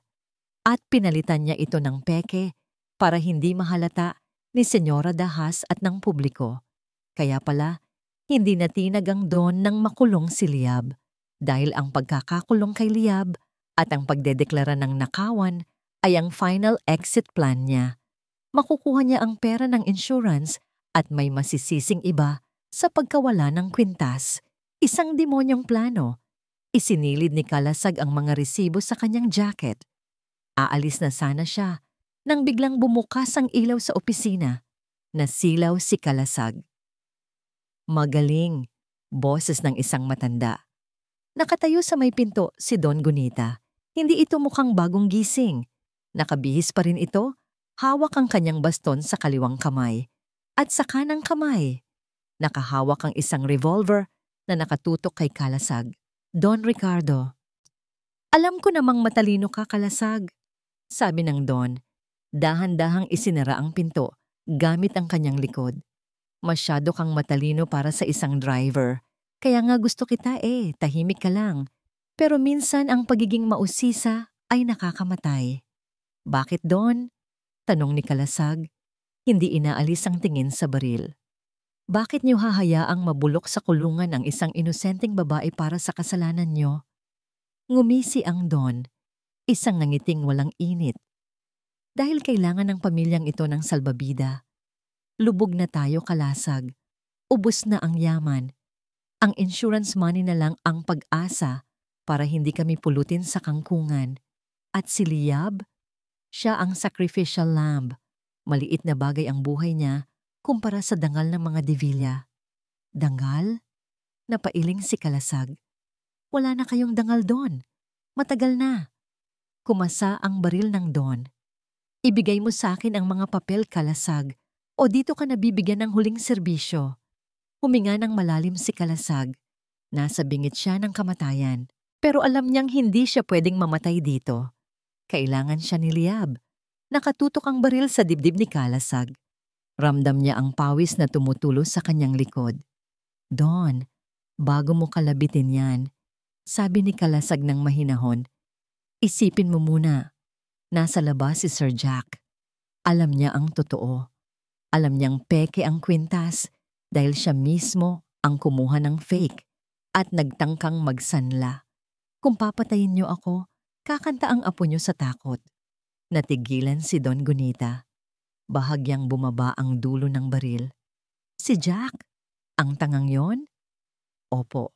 At pinalitan niya ito ng peke para hindi mahalata ni Senyora Dahas at ng publiko. Kaya pala, hindi natinag ang Don ng makulong si Liab dahil ang pagkakakulong kay Liab at ang pagdedeklara ng nakawan ay ang final exit plan niya. Makukuha niya ang pera ng insurance at may masisising iba sa pagkawala ng kwintas. Isang demonyong plano. Isinilid ni Kalasag ang mga resibo sa kanyang jacket. Aalis na sana siya nang biglang bumukas ang ilaw sa opisina. Nasilaw si Kalasag. Magaling, boses ng isang matanda. Nakatayo sa may pinto si Don Gunita. Hindi ito mukhang bagong gising. Nakabihis pa rin ito, hawak ang kanyang baston sa kaliwang kamay. At sa kanang kamay, nakahawak ang isang revolver na nakatutok kay Kalasag. Don Ricardo. Alam ko namang matalino ka, Kalasag, sabi ng Don. Dahan-dahang isinara ang pinto gamit ang kanyang likod. Masyado kang matalino para sa isang driver. Kaya nga gusto kita tahimik ka lang. Pero minsan ang pagiging mausisa ay nakakamatay. Bakit, Don? Tanong ni Kalasag. Hindi inaalis ang tingin sa baril. Bakit niyo hahayaang mabulok sa kulungan ang isang inosenteng babae para sa kasalanan niyo? Ngumisi ang Don, isang nangiting walang init. Dahil kailangan ng pamilyang ito ng salbabida. Lubog na tayo, Kalasag. Ubos na ang yaman. Ang insurance money na lang ang pag-asa para hindi kami pulutin sa kangkungan. At si Liab, siya ang sacrificial lamb. Maliit na bagay ang buhay niya kumpara sa dangal ng mga Devilla. Dangal? Napailing si Kalasag. Wala na kayong dangal, Don. Matagal na. Kumasa ang baril ng Don. Ibigay mo sa akin ang mga papel, Kalasag, o dito ka nabibigyan ng huling serbisyo. Huminga ng malalim si Kalasag. Nasa bingit siya ng kamatayan. Pero alam niyang hindi siya pwedeng mamatay dito. Kailangan siya ni Liab. Nakatutok ang baril sa dibdib ni Kalasag. Ramdam niya ang pawis na tumutulo sa kanyang likod. Don, bago mo kalabitin yan, sabi ni Kalasag ng mahinahon, isipin mo muna, nasa labas si Sir Jack. Alam niya ang totoo. Alam niyang peke ang kwintas dahil siya mismo ang kumuha ng fake at nagtangkang magsanla. Kung papatayin niyo ako, kakanta ang apo niyo sa takot. Natigilan si Don Gunita. Bahagyang bumaba ang dulo ng baril. Si Jack? Ang tangang yon? Opo.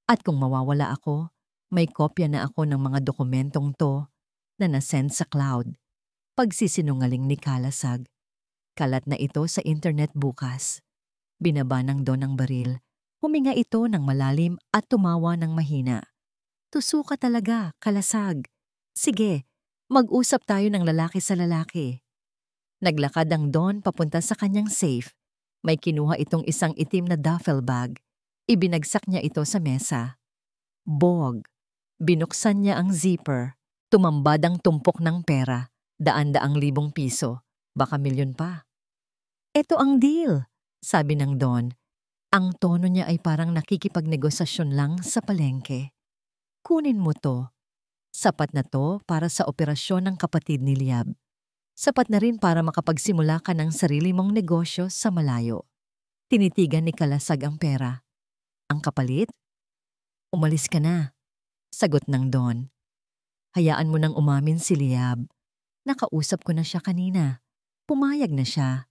At kung mawawala ako, may kopya na ako ng mga dokumentong to na nasend sa cloud. Pagsisinungaling ni Kalasag. Kalat na ito sa internet bukas. Binaba ng Don ang baril. Huminga ito ng malalim at tumawa ng mahina. Tuso ka talaga, Kalasag. Sige, mag-usap tayo ng lalaki sa lalaki. Naglakad ang Don papunta sa kanyang safe. May kinuha itong isang itim na duffel bag. Ibinagsak niya ito sa mesa. Bog. Binuksan niya ang zipper. Tumambad ang tumpok ng pera. Daan-daang libong piso. Baka milyon pa. Ito ang deal, sabi ng Don. Ang tono niya ay parang nakikipagnegosasyon lang sa palengke. Kunin mo to. Sapat na to para sa operasyon ng kapatid ni Liab. Sapat na rin para makapagsimula ka ng sarili mong negosyo sa malayo. Tinitigan ni Kalasag ang pera. Ang kapalit? Umalis ka na, sagot ng Don. Hayaan mo nang umamin si Liab. Nakausap ko na siya kanina. Pumayag na siya.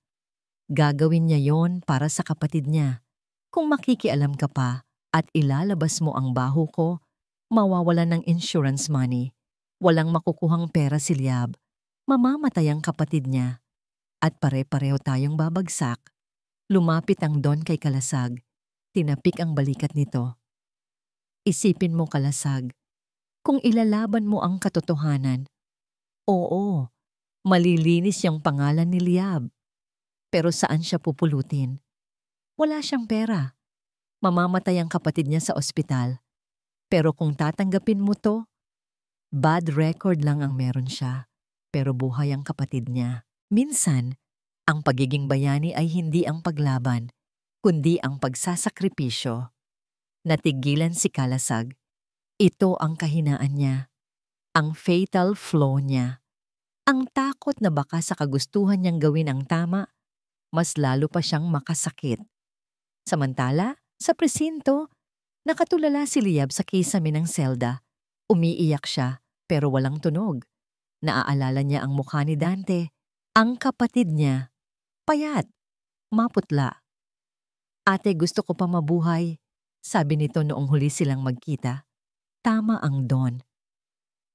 Gagawin niya yon para sa kapatid niya. Kung makikialam ka pa at ilalabas mo ang baho ko, mawawalan ng insurance money. Walang makukuhang pera si Liab. Mamamatay ang kapatid niya. At pare-pareho tayong babagsak. Lumapit ang Don kay Kalasag. Tinapik ang balikat nito. Isipin mo, Kalasag, kung ilalaban mo ang katotohanan, oo, malilinis yung pangalan ni Liab. Pero saan siya pupulutin? Wala siyang pera. Mamamatay ang kapatid niya sa ospital. Pero kung tatanggapin mo to, bad record lang ang meron siya. Pero buhay ang kapatid niya. Minsan, ang pagiging bayani ay hindi ang paglaban, kundi ang pagsasakripisyo. Natigilan si Kalasag. Ito ang kahinaan niya. Ang fatal flaw niya. Ang takot na baka sa kagustuhan niyang gawin ang tama, mas lalo pa siyang makasakit. Samantala, sa presinto, nakatulala si Liab sa kisame ng selda. Umiiyak siya, pero walang tunog. Naaalala niya ang mukha ni Dante, ang kapatid niya. Payat, maputla. Ate, gusto ko pa mabuhay, sabi nito noong huli silang magkita. Tama ang Don.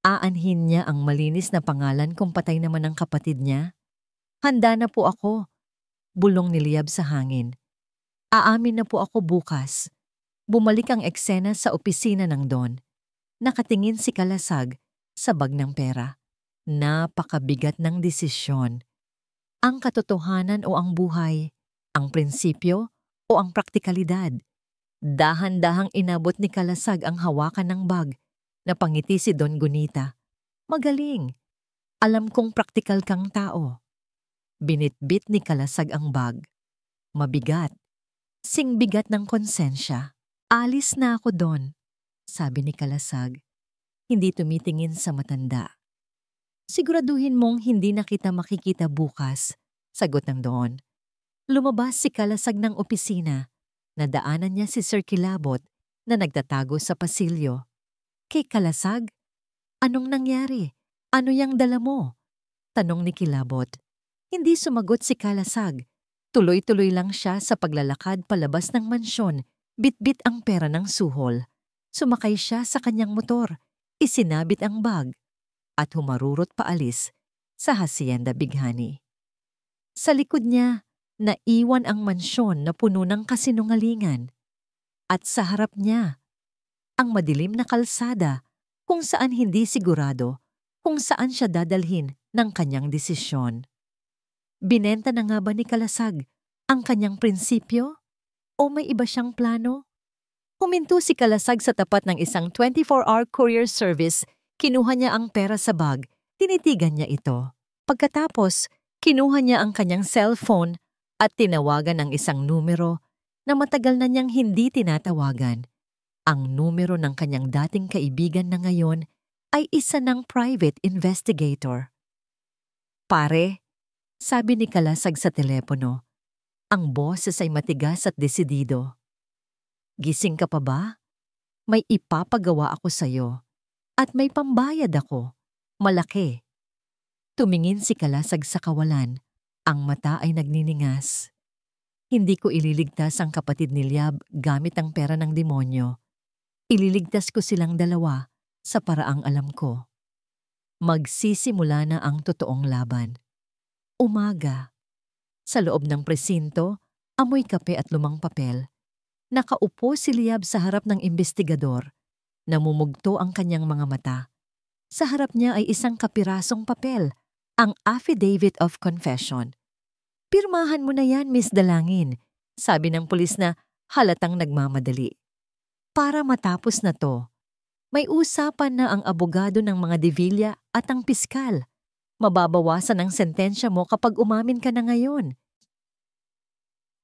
Aanhin niya ang malinis na pangalan kung patay naman ang kapatid niya? Handa na po ako, bulong ni Liab sa hangin. Aamin na po ako bukas. Bumalik ang eksena sa opisina ng Don. Nakatingin si Kalasag sa bag ng pera. Napakabigat ng desisyon. Ang katotohanan o ang buhay, ang prinsipyo o ang praktikalidad. Dahan-dahang inabot ni Kalasag ang hawakan ng bag. Napangiti si Don Gunita. Magaling. Alam kong praktikal kang tao. Binitbit ni Kalasag ang bag. Mabigat. Singbigat ng konsensya. Alis na ako, Don, sabi ni Kalasag. Hindi tumitingin sa matanda. Siguraduhin mong hindi na kita makikita bukas, sagot ng Don. Lumabas si Kalasag ng opisina. Nadaanan niya si Sir Kilabot na nagtatago sa pasilyo. Kay Kalasag, anong nangyari? Ano yang dala mo? Tanong ni Kilabot. Hindi sumagot si Kalasag. Tuloy-tuloy lang siya sa paglalakad palabas ng mansyon, bitbit ang pera ng suhol. Sumakay siya sa kanyang motor, isinabit ang bag, at humarurot paalis sa Hacienda Bighani. Sa likod niya, naiwan ang mansyon na puno ng kasinungalingan. At sa harap niya, ang madilim na kalsada kung saan hindi sigurado kung saan siya dadalhin ng kanyang desisyon. Binenta na nga ba ni Kalasag ang kanyang prinsipyo? O may iba siyang plano? Huminto si Kalasag sa tapat ng isang 24-hour courier service. Kinuha niya ang pera sa bag. Tinitigan niya ito. Pagkatapos, kinuha niya ang kanyang cellphone at tinawagan ang isang numero na matagal na niyang hindi tinatawagan. Ang numero ng kanyang dating kaibigan na ngayon ay isa ng private investigator. Pare, sabi ni Kalasag sa telepono, ang boses ay matigas at desidido. Gising ka pa ba? May ipapagawa ako sa'yo. At may pambayad ako. Malaki. Tumingin si Kalasag sa kawalan. Ang mata ay nagniningas. Hindi ko ililigtas ang kapatid ni Liab gamit ang pera ng demonyo. Ililigtas ko silang dalawa sa paraang alam ko. Magsisimula na ang totoong laban. Umaga. Sa loob ng presinto, amoy kape at lumang papel. Nakaupo si Liab sa harap ng investigador. Namumugto ang kanyang mga mata. Sa harap niya ay isang kapirasong papel, ang Affidavit of Confession. Pirmahan mo na yan, Miss Dalangin, sabi ng pulis na halatang nagmamadali. Para matapos na to, may usapan na ang abogado ng mga Divilla at ang piskal. Mababawasan ang sentensya mo kapag umamin ka na ngayon.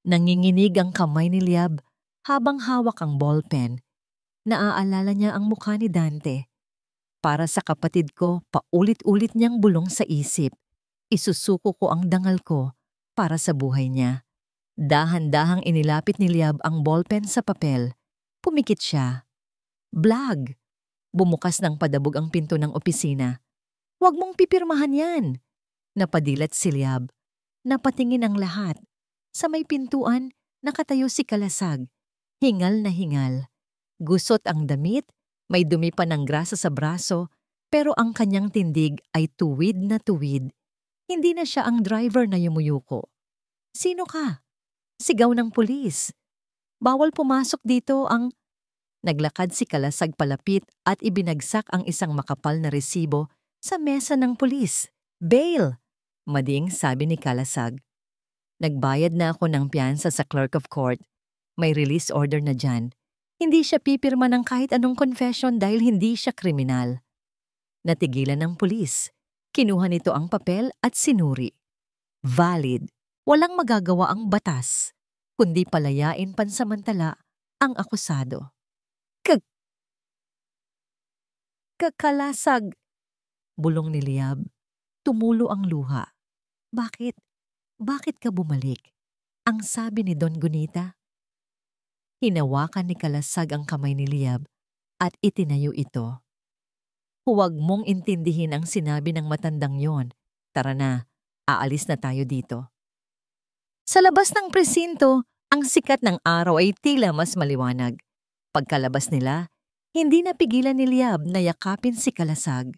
Nanginginig ang kamay ni Liab habang hawak ang ballpen. Naaalala niya ang mukha ni Dante. Para sa kapatid ko, paulit-ulit niyang bulong sa isip. Isusuko ko ang dangal ko para sa buhay niya. Dahan-dahang inilapit ni Liab ang ballpen sa papel. Pumikit siya. Blag! Bumukas ng padabog ang pinto ng opisina. Huwag mong pipirmahan yan! Napadilat si Liab. Napatingin ang lahat. Sa may pintuan, nakatayo si Kalasag. Hingal na hingal. Gusot ang damit, may dumi pa ng grasa sa braso, pero ang kanyang tindig ay tuwid na tuwid. Hindi na siya ang driver na yumuyuko. Sino ka? Sigaw ng pulis. Bawal pumasok dito ang... Naglakad si Kalasag palapit at ibinagsak ang isang makapal na resibo sa mesa ng pulis. Bail! Mading sabi ni Kalasag. Nagbayad na ako ng piyansa sa clerk of court. May release order na dyan. Hindi siya pipirma ng kahit anong confession dahil hindi siya kriminal. Natigilan ng pulis. Kinuha nito ang papel at sinuri. Valid. Walang magagawa ang batas, kundi palayain pansamantala ang akusado. Kalasag! Bulong ni Liab. Tumulo ang luha. Bakit? Bakit ka bumalik? Ang sabi ni Don Gunita. Hinawakan ni Kalasag ang kamay ni Liab at itinayo ito. Huwag mong intindihin ang sinabi ng matandang yon. Tara na, aalis na tayo dito. Sa labas ng presinto, ang sikat ng araw ay tila mas maliwanag. Pagkalabas nila, hindi napigilan ni Liab na yakapin si Kalasag.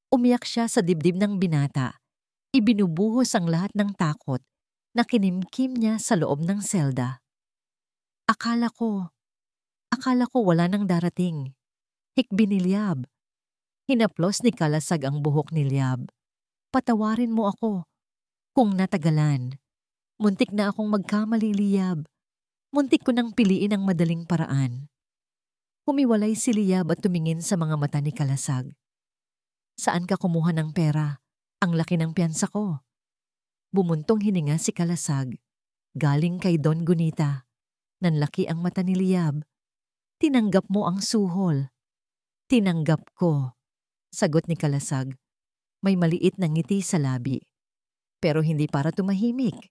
Umiyak siya sa dibdib ng binata. Ibinubuhos ang lahat ng takot na kinimkim niya sa loob ng selda. Akala ko wala nang darating. Hikbi ni Liab. Hinaplos ni Kalasag ang buhok ni Liab. Patawarin mo ako. Kung natagalan. Muntik na akong magkamali, Liab. Muntik ko nang piliin ang madaling paraan. Humiwalay si Liab at tumingin sa mga mata ni Kalasag. Saan ka kumuha ng pera? Ang laki ng piyansa ko. Bumuntong hininga si Kalasag. Galing kay Don Gunita. Nanlaki ang mata ni Liab. Tinanggap mo ang suhol. Tinanggap ko. Sagot ni Kalasag. May maliit na ngiti sa labi. Pero hindi para tumahimik.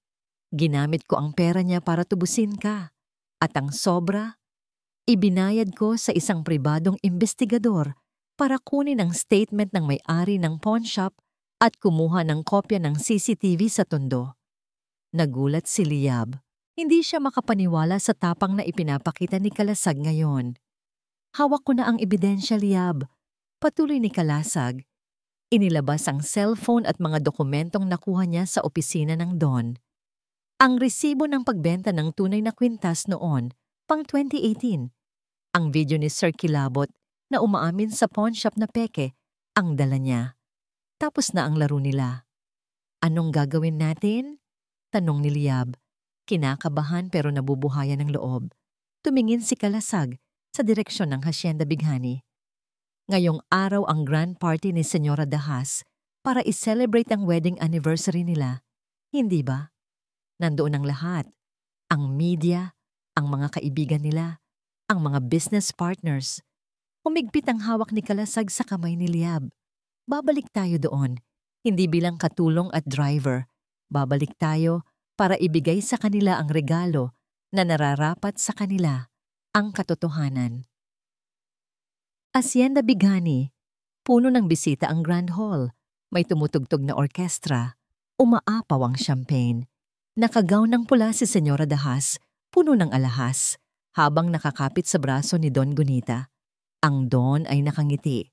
Ginamit ko ang pera niya para tubusin ka. At ang sobra, ibinayad ko sa isang pribadong investigador para kunin ang statement ng may-ari ng pawn shop at kumuha ng kopya ng CCTV sa Tondo. Nagulat si Liab. Hindi siya makapaniwala sa tapang na ipinapakita ni Kalasag ngayon. Hawak ko na ang ebidensya, Liab. Patuloy ni Kalasag. Inilabas ang cellphone at mga dokumentong nakuha niya sa opisina ng Don. Ang resibo ng pagbenta ng tunay na kwintas noon, pang 2018. Ang video ni Sir Kilabot na umaamin sa pawn shop na peke, ang dala niya. Tapos na ang laro nila. Anong gagawin natin? Tanong ni Liab. Kinakabahan pero nabubuhayan ng loob. Tumingin si Kalasag sa direksyon ng Hacienda Bighani. Ngayong araw ang grand party ni Senyora Dahas para i-celebrate ang wedding anniversary nila. Hindi ba? Nandoon ang lahat. Ang media, ang mga kaibigan nila, ang mga business partners. Humigpit ang hawak ni Kalasag sa kamay ni Liab. Babalik tayo doon, hindi bilang katulong at driver. Babalik tayo para ibigay sa kanila ang regalo na nararapat sa kanila, ang katotohanan. Hacienda Bighani. Puno ng bisita ang Grand Hall. May tumutugtog na orkestra. Umaapaw ang champagne. Nakagaw ng pula si Senyora Dahas, puno ng alahas, habang nakakapit sa braso ni Don Gunita. Ang Don ay nakangiti,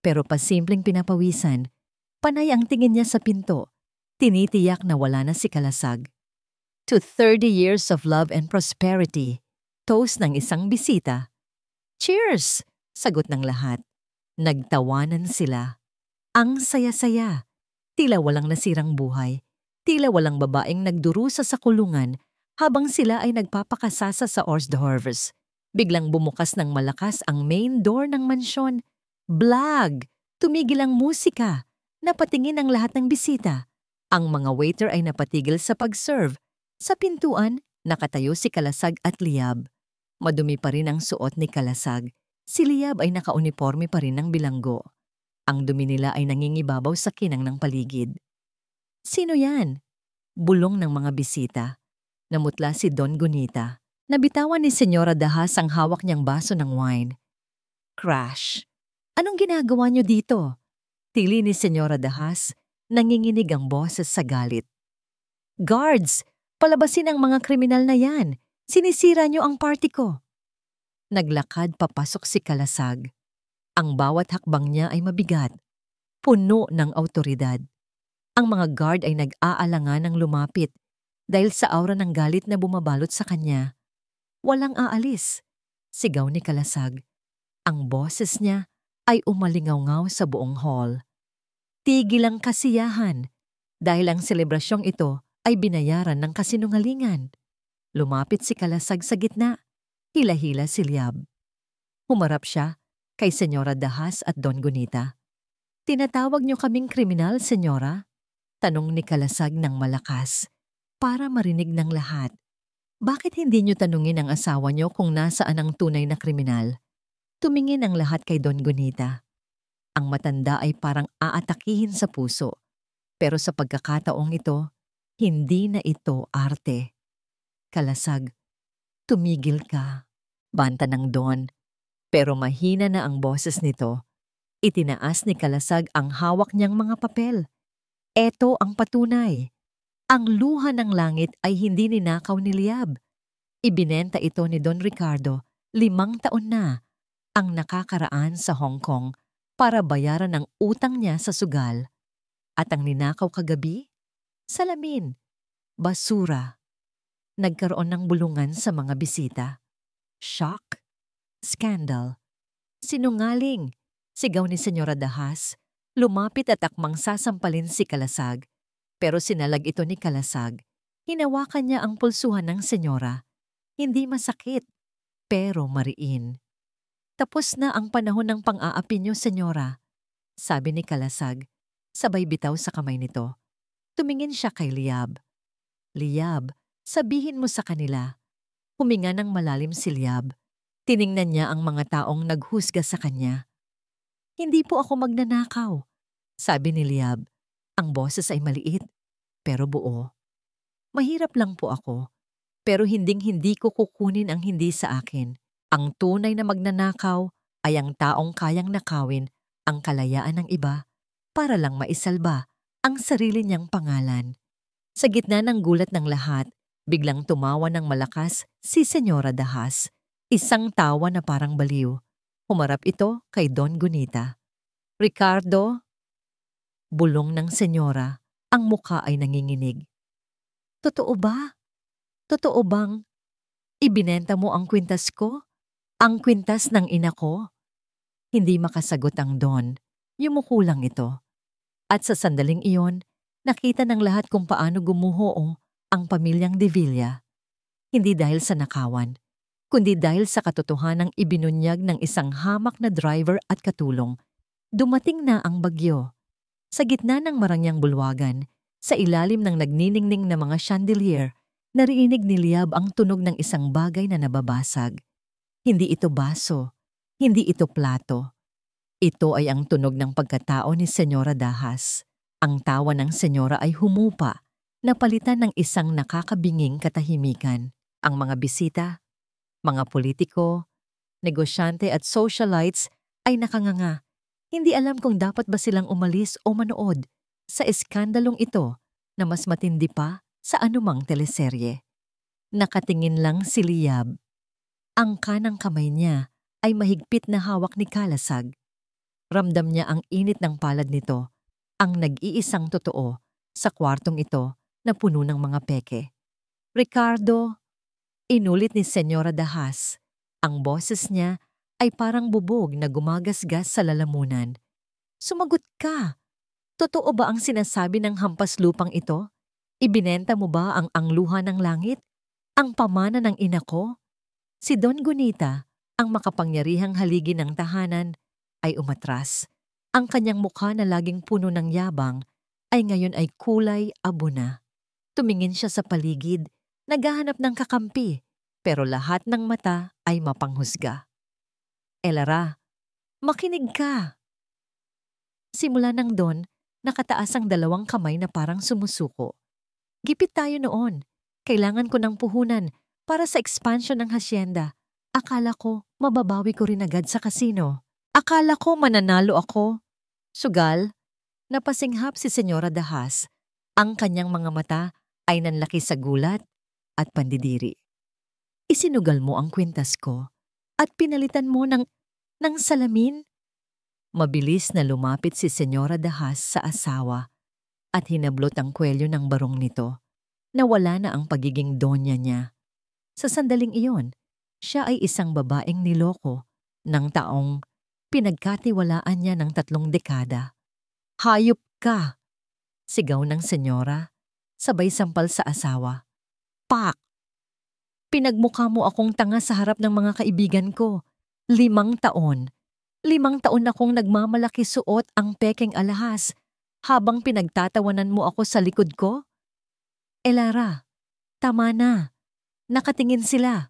pero pasimpleng pinapawisan. Panay ang tingin niya sa pinto. Tinitiyak na wala na si Kalasag. To 30 years of love and prosperity. Toast ng isang bisita. Cheers! Sagot ng lahat. Nagtawanan sila. Ang saya-saya. Tila walang nasirang buhay. Tila walang babaeng nagdurusa sa kulungan habang sila ay nagpapakasasa sa Oostdorfers. Biglang bumukas ng malakas ang main door ng mansyon. Blag! Tumigil ang musika. Napatingin ang lahat ng bisita. Ang mga waiter ay napatigil sa pag-serve. Sa pintuan, nakatayo si Kalasag at Liab. Madumi pa rin ang suot ni Kalasag. Si Liab ay nakauniforme pa rin ng bilanggo. Ang dumi nila ay nangingibabaw sa kinang ng paligid. Sino yan? Bulong ng mga bisita. Namutla si Don Gunita. Nabitawan ni Senyora Dahas ang hawak niyang baso ng wine. Crash! Anong ginagawa niyo dito? Tili ni Senyora Dahas, nanginginig ang boses sa galit. Guards! Palabasin ang mga kriminal na yan! Sinisira niyo ang party ko! Naglakad papasok si Kalasag. Ang bawat hakbang niya ay mabigat, puno ng awtoridad. Ang mga guard ay nag-aalangan ng lumapit dahil sa aura ng galit na bumabalot sa kanya. Walang aalis, sigaw ni Kalasag. Ang boses niya ay umalingaw-ngaw sa buong hall. Tigil ang kasiyahan dahil ang selebrasyong ito ay binayaran ng kasinungalingan. Lumapit si Kalasag sa gitna, hila-hila si Liab. Humarap siya kay Senyora Dahas at Don Gunita. Tinatawag niyo kaming kriminal, Senyora? Tanong ni Kalasag ng malakas para marinig ng lahat. Bakit hindi niyo tanungin ang asawa niyo kung nasaan ang tunay na kriminal? Tumingin ang lahat kay Don Gunita. Ang matanda ay parang aatakihin sa puso. Pero sa pagkakataong ito, hindi na ito arte. Kalasag, tumigil ka. Banta ng Don. Pero mahina na ang boses nito. Itinaas ni Kalasag ang hawak niyang mga papel. Eto ang patunay. Ang luha ng langit ay hindi ninakaw ni Liab. Ibinenta ito ni Don Ricardo 5 taon na ang nakakaraan sa Hong Kong para bayaran ang utang niya sa sugal. At ang ninakaw kagabi? Salamin. Basura. Nagkaroon ng bulungan sa mga bisita. Shock. Scandal. Sinungaling. Sigaw ni Senyora Dahas. Lumapit at akmang sasampalin si Kalasag. Pero sinalag ito ni Kalasag. Hinawakan niya ang pulsuhan ng senyora. Hindi masakit, pero mariin. Tapos na ang panahon ng pang-aapi niyo, senyora. Sabi ni Kalasag, sabay bitaw sa kamay nito. Tumingin siya kay Liab. Liab, sabihin mo sa kanila. Huminga ng malalim si Liab. Tiningnan niya ang mga taong naghusga sa kanya. Hindi po ako magnanakaw, sabi ni Liab. Ang boses ay maliit, pero buo. Mahirap lang po ako, pero hinding-hindi ko kukunin ang hindi sa akin. Ang tunay na magnanakaw ay ang taong kayang nakawin ang kalayaan ng iba para lang maisalba ang sarili niyang pangalan. Sa gitna ng gulat ng lahat, biglang tumawa ng malakas si Senyora Dahas. Isang tawa na parang baliw. Humarap ito kay Don Gunita. Ricardo, bulong ng senyora, ang mukha ay nanginginig. Totoo ba? Totoo bang ibinenta mo ang kwintas ko? Ang kwintas ng ina ko? Hindi makasagot ang Don. Yumuko lang ito. At sa sandaling iyon, nakita ng lahat kung paano gumuho ang pamilyang De Villa. Hindi dahil sa nakawan, kundi dahil sa katotohanang ibinunyag ng isang hamak na driver at katulong. Dumating na ang bagyo. Sa gitna ng marangyang bulwagan, sa ilalim ng nagniningning na mga chandelier, narinig ni Liab ang tunog ng isang bagay na nababasag. Hindi ito baso, hindi ito plato. Ito ay ang tunog ng pagkatao ni Senyora Dahas. Ang tawa ng senyora ay humupa, napalitan ng isang nakakabinging katahimikan. Ang mga bisita, mga politiko, negosyante at socialites ay nakanganga. Hindi alam kung dapat ba silang umalis o manood sa eskandalong ito na mas matindi pa sa anumang teleserye. Nakatingin lang si Liab. Ang kanang kamay niya ay mahigpit na hawak ni Kalasag. Ramdam niya ang init ng palad nito, ang nag-iisang totoo sa kwartong ito na puno ng mga peke. Ricardo, inulit ni Senyora Dahas. Ang boses niya ay parang bubog na gumagasgas sa lalamunan. Sumagot ka! Totoo ba ang sinasabi ng hampas lupang ito? Ibinenta mo ba ang luha ng langit? Ang pamana ng ina ko? Si Don Gunita, ang makapangyarihang haligi ng tahanan, ay umatras. Ang kanyang mukha na laging puno ng yabang ay ngayon ay kulay abo na. Tumingin siya sa paligid, naghahanap ng kakampi, pero lahat ng mata ay mapanghusga. Elara, makinig ka. Simula ng Don, Nakataas ang dalawang kamay na parang sumusuko. Gipit tayo noon. Kailangan ko ng puhunan para sa expansion ng hasyenda. Akala ko mababawi ko rin agad sa kasino. Akala ko mananalo ako. Sugal, napasinghap si Senyora Dahas. Ang kanyang mga mata ay nanlaki sa gulat at pandidiri. Isinugal mo ang kwintas ko at pinalitan mo ng salamin? Mabilis na lumapit si Senyora Dahas sa asawa at hinablot ang kwelyo ng barong nito. Nawala na ang pagiging donya niya. Sa sandaling iyon, siya ay isang babaeng niloko ng taong pinagkatiwalaan niya ng 3 dekada. Hayop ka! Sigaw ng senyora, sabay sampal sa asawa. Pak! Pinagmukha mo akong tanga sa harap ng mga kaibigan ko. 5 taon. 5 taon akong nagmamalaki suot ang pekeng alahas habang pinagtatawanan mo ako sa likod ko? Lara, tama na. Nakatingin sila.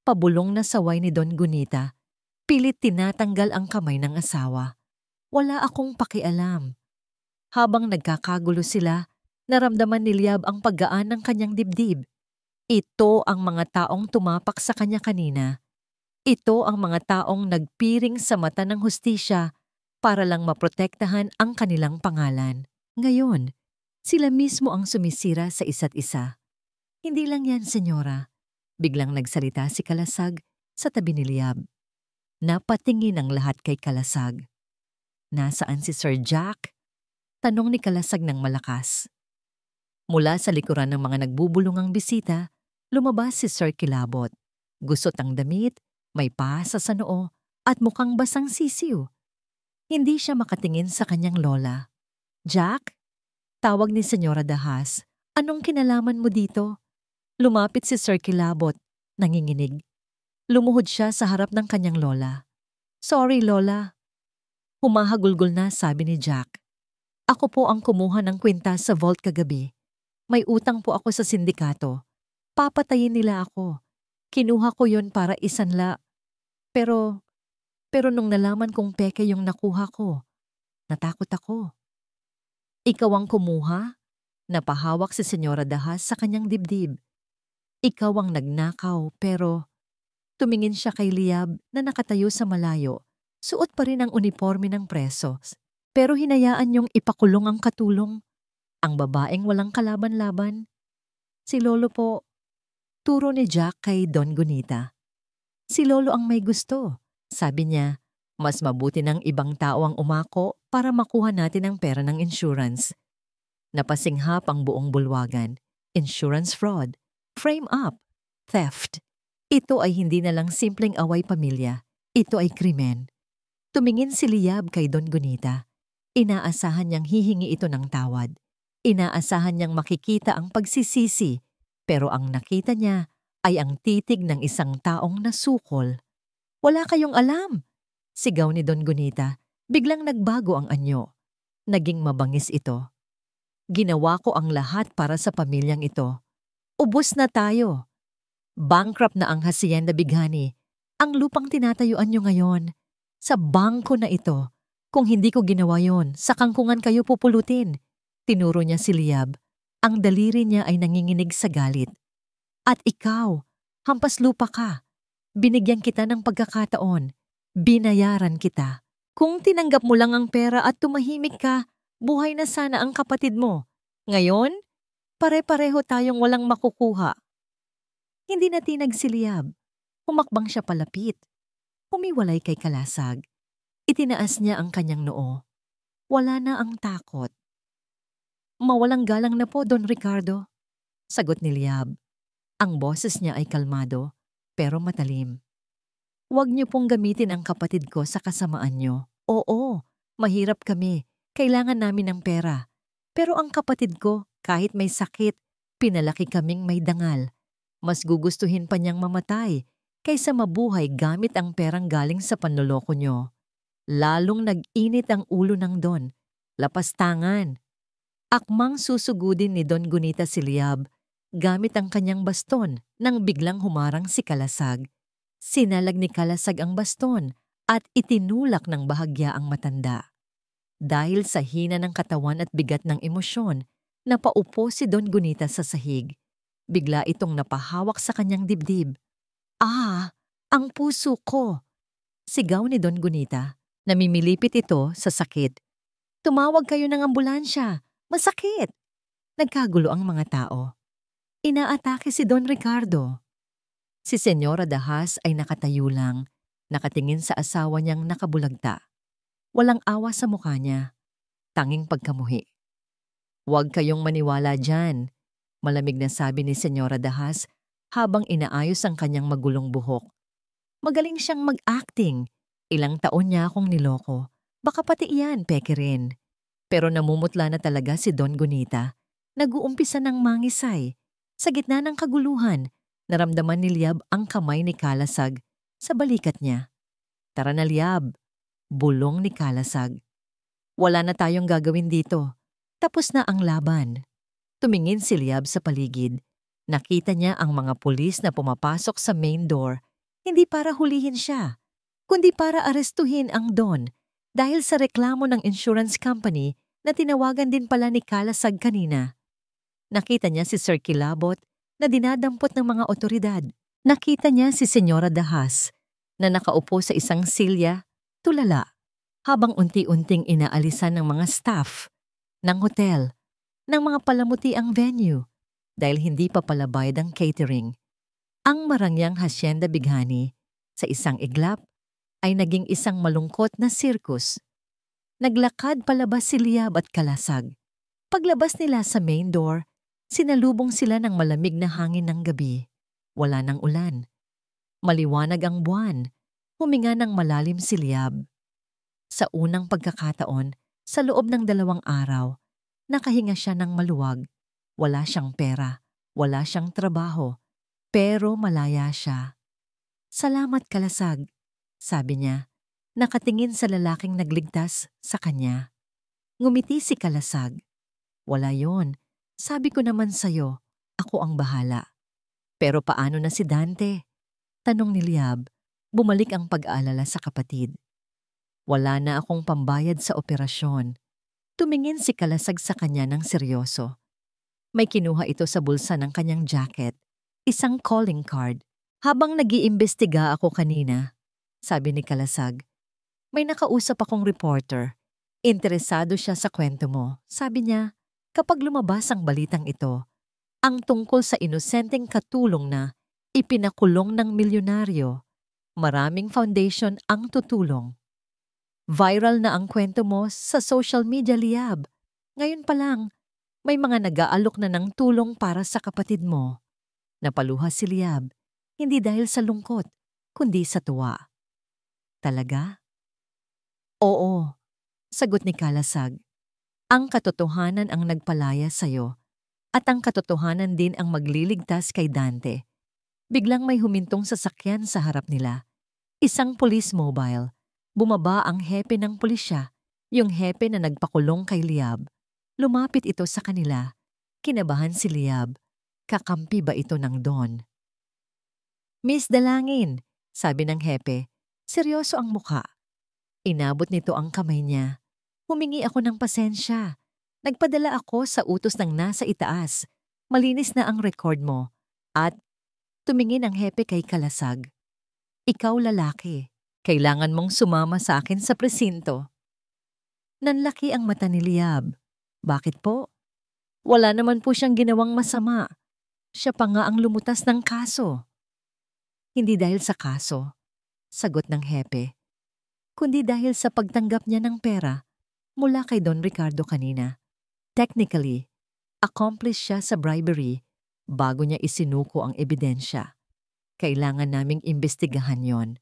Pabulong na saway ni Don Gunita. Pilit tinatanggal ang kamay ng asawa. Wala akong pakialam. Habang nagkakagulo sila, naramdaman ni Liab ang paggaan ng kanyang dibdib. Ito ang mga taong tumapak sa kanya kanina. Ito ang mga taong nagpiring sa mata ng hustisya para lang maprotektahan ang kanilang pangalan. Ngayon, sila mismo ang sumisira sa isa't isa. Hindi lang yan, senyora. Biglang nagsalita si Kalasag sa tabi ni Liab. Napatingin ang lahat kay Kalasag. Nasaan si Sir Jack? Tanong ni Kalasag ng malakas. Mula sa likuran ng mga nagbubulungang bisita, lumabas si Sir Kilabot. Gusot ang damit, may pasa sa noo, at mukhang basang sisiw. Hindi siya makatingin sa kanyang lola. Jack? Tawag ni Senyora Dahas. Anong kinalaman mo dito? Lumapit si Sir Kilabot, nanginginig. Lumuhod siya sa harap ng kanyang lola. Sorry, lola. Humahagulgol na, sabi ni Jack. Ako po ang kumuha ng kwintas sa vault kagabi. May utang po ako sa sindikato. Papatayin nila ako. Kinuha ko yon para isanla. Pero nung nalaman kong peke yung nakuha ko, natakot ako. Ikaw ang kumuha? Napahawak si Senyora Dahas sa kanyang dibdib. Ikaw ang nagnakaw, pero tumingin siya kay Liab na nakatayo sa malayo. Suot pa rin ang uniforme ng preso. Pero hinayaan niyong ipakulong ang katulong. Ang babaeng walang kalaban-laban. Si Lolo po, turo ni Jack kay Don Gunita. Si Lolo ang may gusto. Sabi niya, mas mabuti ng ibang tao ang umako para makuha natin ang pera ng insurance. Napasinghap ang buong bulwagan. Insurance fraud, frame up, theft. Ito ay hindi na lang simpleng away pamilya. Ito ay krimen. Tumingin si Liab kay Don Gunita. Inaasahan niyang hihingi ito ng tawad. Inaasahan niyang makikita ang pagsisisi. Pero ang nakita niya ay ang titig ng isang taong nasukol. Wala kayong alam! Sigaw ni Don Gunita. Biglang nagbago ang anyo. Naging mabangis ito. Ginawa ko ang lahat para sa pamilyang ito. Ubos na tayo. Bankrupt na ang Hacienda Bighani. Ang lupang tinatayuan nyo ngayon. Sa bangko na ito. Kung hindi ko ginawa yon, sa kangkungan kayo pupulutin. Tinuro niya si Liab. Ang daliri niya ay nanginginig sa galit. At ikaw, hampas lupa ka. Binigyan kita ng pagkakataon. Binayaran kita. Kung tinanggap mo lang ang pera at tumahimik ka, buhay na sana ang kapatid mo. Ngayon, pare-pareho tayong walang makukuha. Hindi na tinag si Liab. Humakbang siya palapit. Humiwalay kay Kalasag. Itinaas niya ang kanyang noo. Wala na ang takot. Mawalang galang na po, Don Ricardo. Sagot ni Liab. Ang boses niya ay kalmado, pero matalim. Huwag niyo pong gamitin ang kapatid ko sa kasamaan niyo. Oo, mahirap kami. Kailangan namin ng pera. Pero ang kapatid ko, kahit may sakit, pinalaki kaming may dangal. Mas gugustuhin pa niyang mamatay kaysa mabuhay gamit ang perang galing sa panloloko niyo. Lalong nag-init ang ulo ng Don. Lapastangan. Akmang susugudin ni Don Gunita si Liab gamit ang kanyang baston nang biglang humarang si Kalasag. Sinalag ni Kalasag ang baston at itinulak ng bahagya ang matanda. Dahil sa hina ng katawan at bigat ng emosyon, napaupo si Don Gunita sa sahig. Bigla itong napahawak sa kanyang dibdib. "Ah! Ang puso ko!" Sigaw ni Don Gunita. Namimilipit ito sa sakit. "Tumawag kayo ng ambulansya! Masakit!" Nagkagulo ang mga tao. Inaatake si Don Ricardo. Si Senyora Dahas ay nakatayo lang, nakatingin sa asawa niyang nakabulagta. Walang awa sa mukha niya, tanging pagkamuhi. "Huwag kayong maniwala dyan," malamig na sabi ni Senyora Dahas habang inaayos ang kanyang magulong buhok. "Magaling siyang mag-acting. Ilang taon niya akong niloko. Baka pati iyan, peke rin." Pero namumutla na talaga si Don Gunita. Nag-uumpisa ng mangisay. Sa gitna ng kaguluhan, naramdaman ni Liab ang kamay ni Kalasag sa balikat niya. "Tara na, Liab," bulong ni Kalasag. "Wala na tayong gagawin dito. Tapos na ang laban." Tumingin si Liab sa paligid. Nakita niya ang mga pulis na pumapasok sa main door, hindi para hulihin siya, kundi para arestuhin ang Don dahil sa reklamo ng insurance company na tinawagan din pala ni Kalasag kanina. Nakita niya si Sir Kilabot na dinadampot ng mga otoridad. Nakita niya si Senyora Dahas na nakaupo sa isang silya, tulala, habang unti-unting inaalisan ng mga staff ng hotel, ng mga palamuti ang venue dahil hindi pa palabayad ang catering. Ang marangyang Hacienda Bighani sa isang iglap ay naging isang malungkot na sirkus. Naglakad palabas si Liab at Kalasag. Paglabas nila sa main door, sinalubong sila ng malamig na hangin ng gabi. Wala ng ulan. Maliwanag ang buwan. Huminga ng malalim si Liab. Sa unang pagkakataon, sa loob ng 2 araw, nakahinga siya ng maluwag. Wala siyang pera, wala siyang trabaho, pero malaya siya. "Salamat, Kalasag," sabi niya, nakatingin sa lalaking nagligtas sa kanya. Ngumiti si Kalasag. "Wala yon. Sabi ko naman sa'yo, ako ang bahala." "Pero paano na si Dante?" tanong ni Liab. Bumalik ang pag-aalala sa kapatid. "Wala na akong pambayad sa operasyon." Tumingin si Kalasag sa kanya ng seryoso. May kinuha ito sa bulsa ng kanyang jacket, isang calling card. "Habang nag-iimbestiga ako kanina," sabi ni Kalasag, "may nakausap akong reporter. Interesado siya sa kwento mo. Sabi niya, kapag lumabas ang balitang ito, ang tungkol sa inosenteng katulong na ipinakulong ng milyonaryo, maraming foundation ang tutulong. Viral na ang kwento mo sa social media, Liab. Ngayon pa lang, may mga nag-aalok na ng tulong para sa kapatid mo." Napaluha si Liab, hindi dahil sa lungkot, kundi sa tuwa. "Talaga?" "Oo," sagot ni Kalasag. "Ang katotohanan ang nagpalaya sa'yo, at ang katotohanan din ang magliligtas kay Dante." Biglang may humintong sasakyan sa harap nila. Isang police mobile. Bumaba ang hepe ng pulisya, yung hepe na nagpakulong kay Liab. Lumapit ito sa kanila. Kinabahan si Liab. Kakampi ba ito ng Don? "Miss Dalangin," sabi ng hepe. Seryoso ang mukha. Inabot nito ang kamay niya. "Humingi ako ng pasensya. Nagpadala ako sa utos ng nasa itaas. Malinis na ang record mo." At tumingin ang hepe kay Kalasag. "Ikaw lalaki. Kailangan mong sumama sa akin sa presinto." Nanlaki ang mata ni Liab. "Bakit po?" "Wala naman po siyang ginawang masama. Siya pa nga ang lumutas ng kaso." "Hindi dahil sa kaso," sagot ng hepe, "kundi dahil sa pagtanggap niya ng pera mula kay Don Ricardo kanina. Technically, accomplice siya sa bribery bago niya isinuko ang ebidensya. Kailangan naming imbestigahan yon."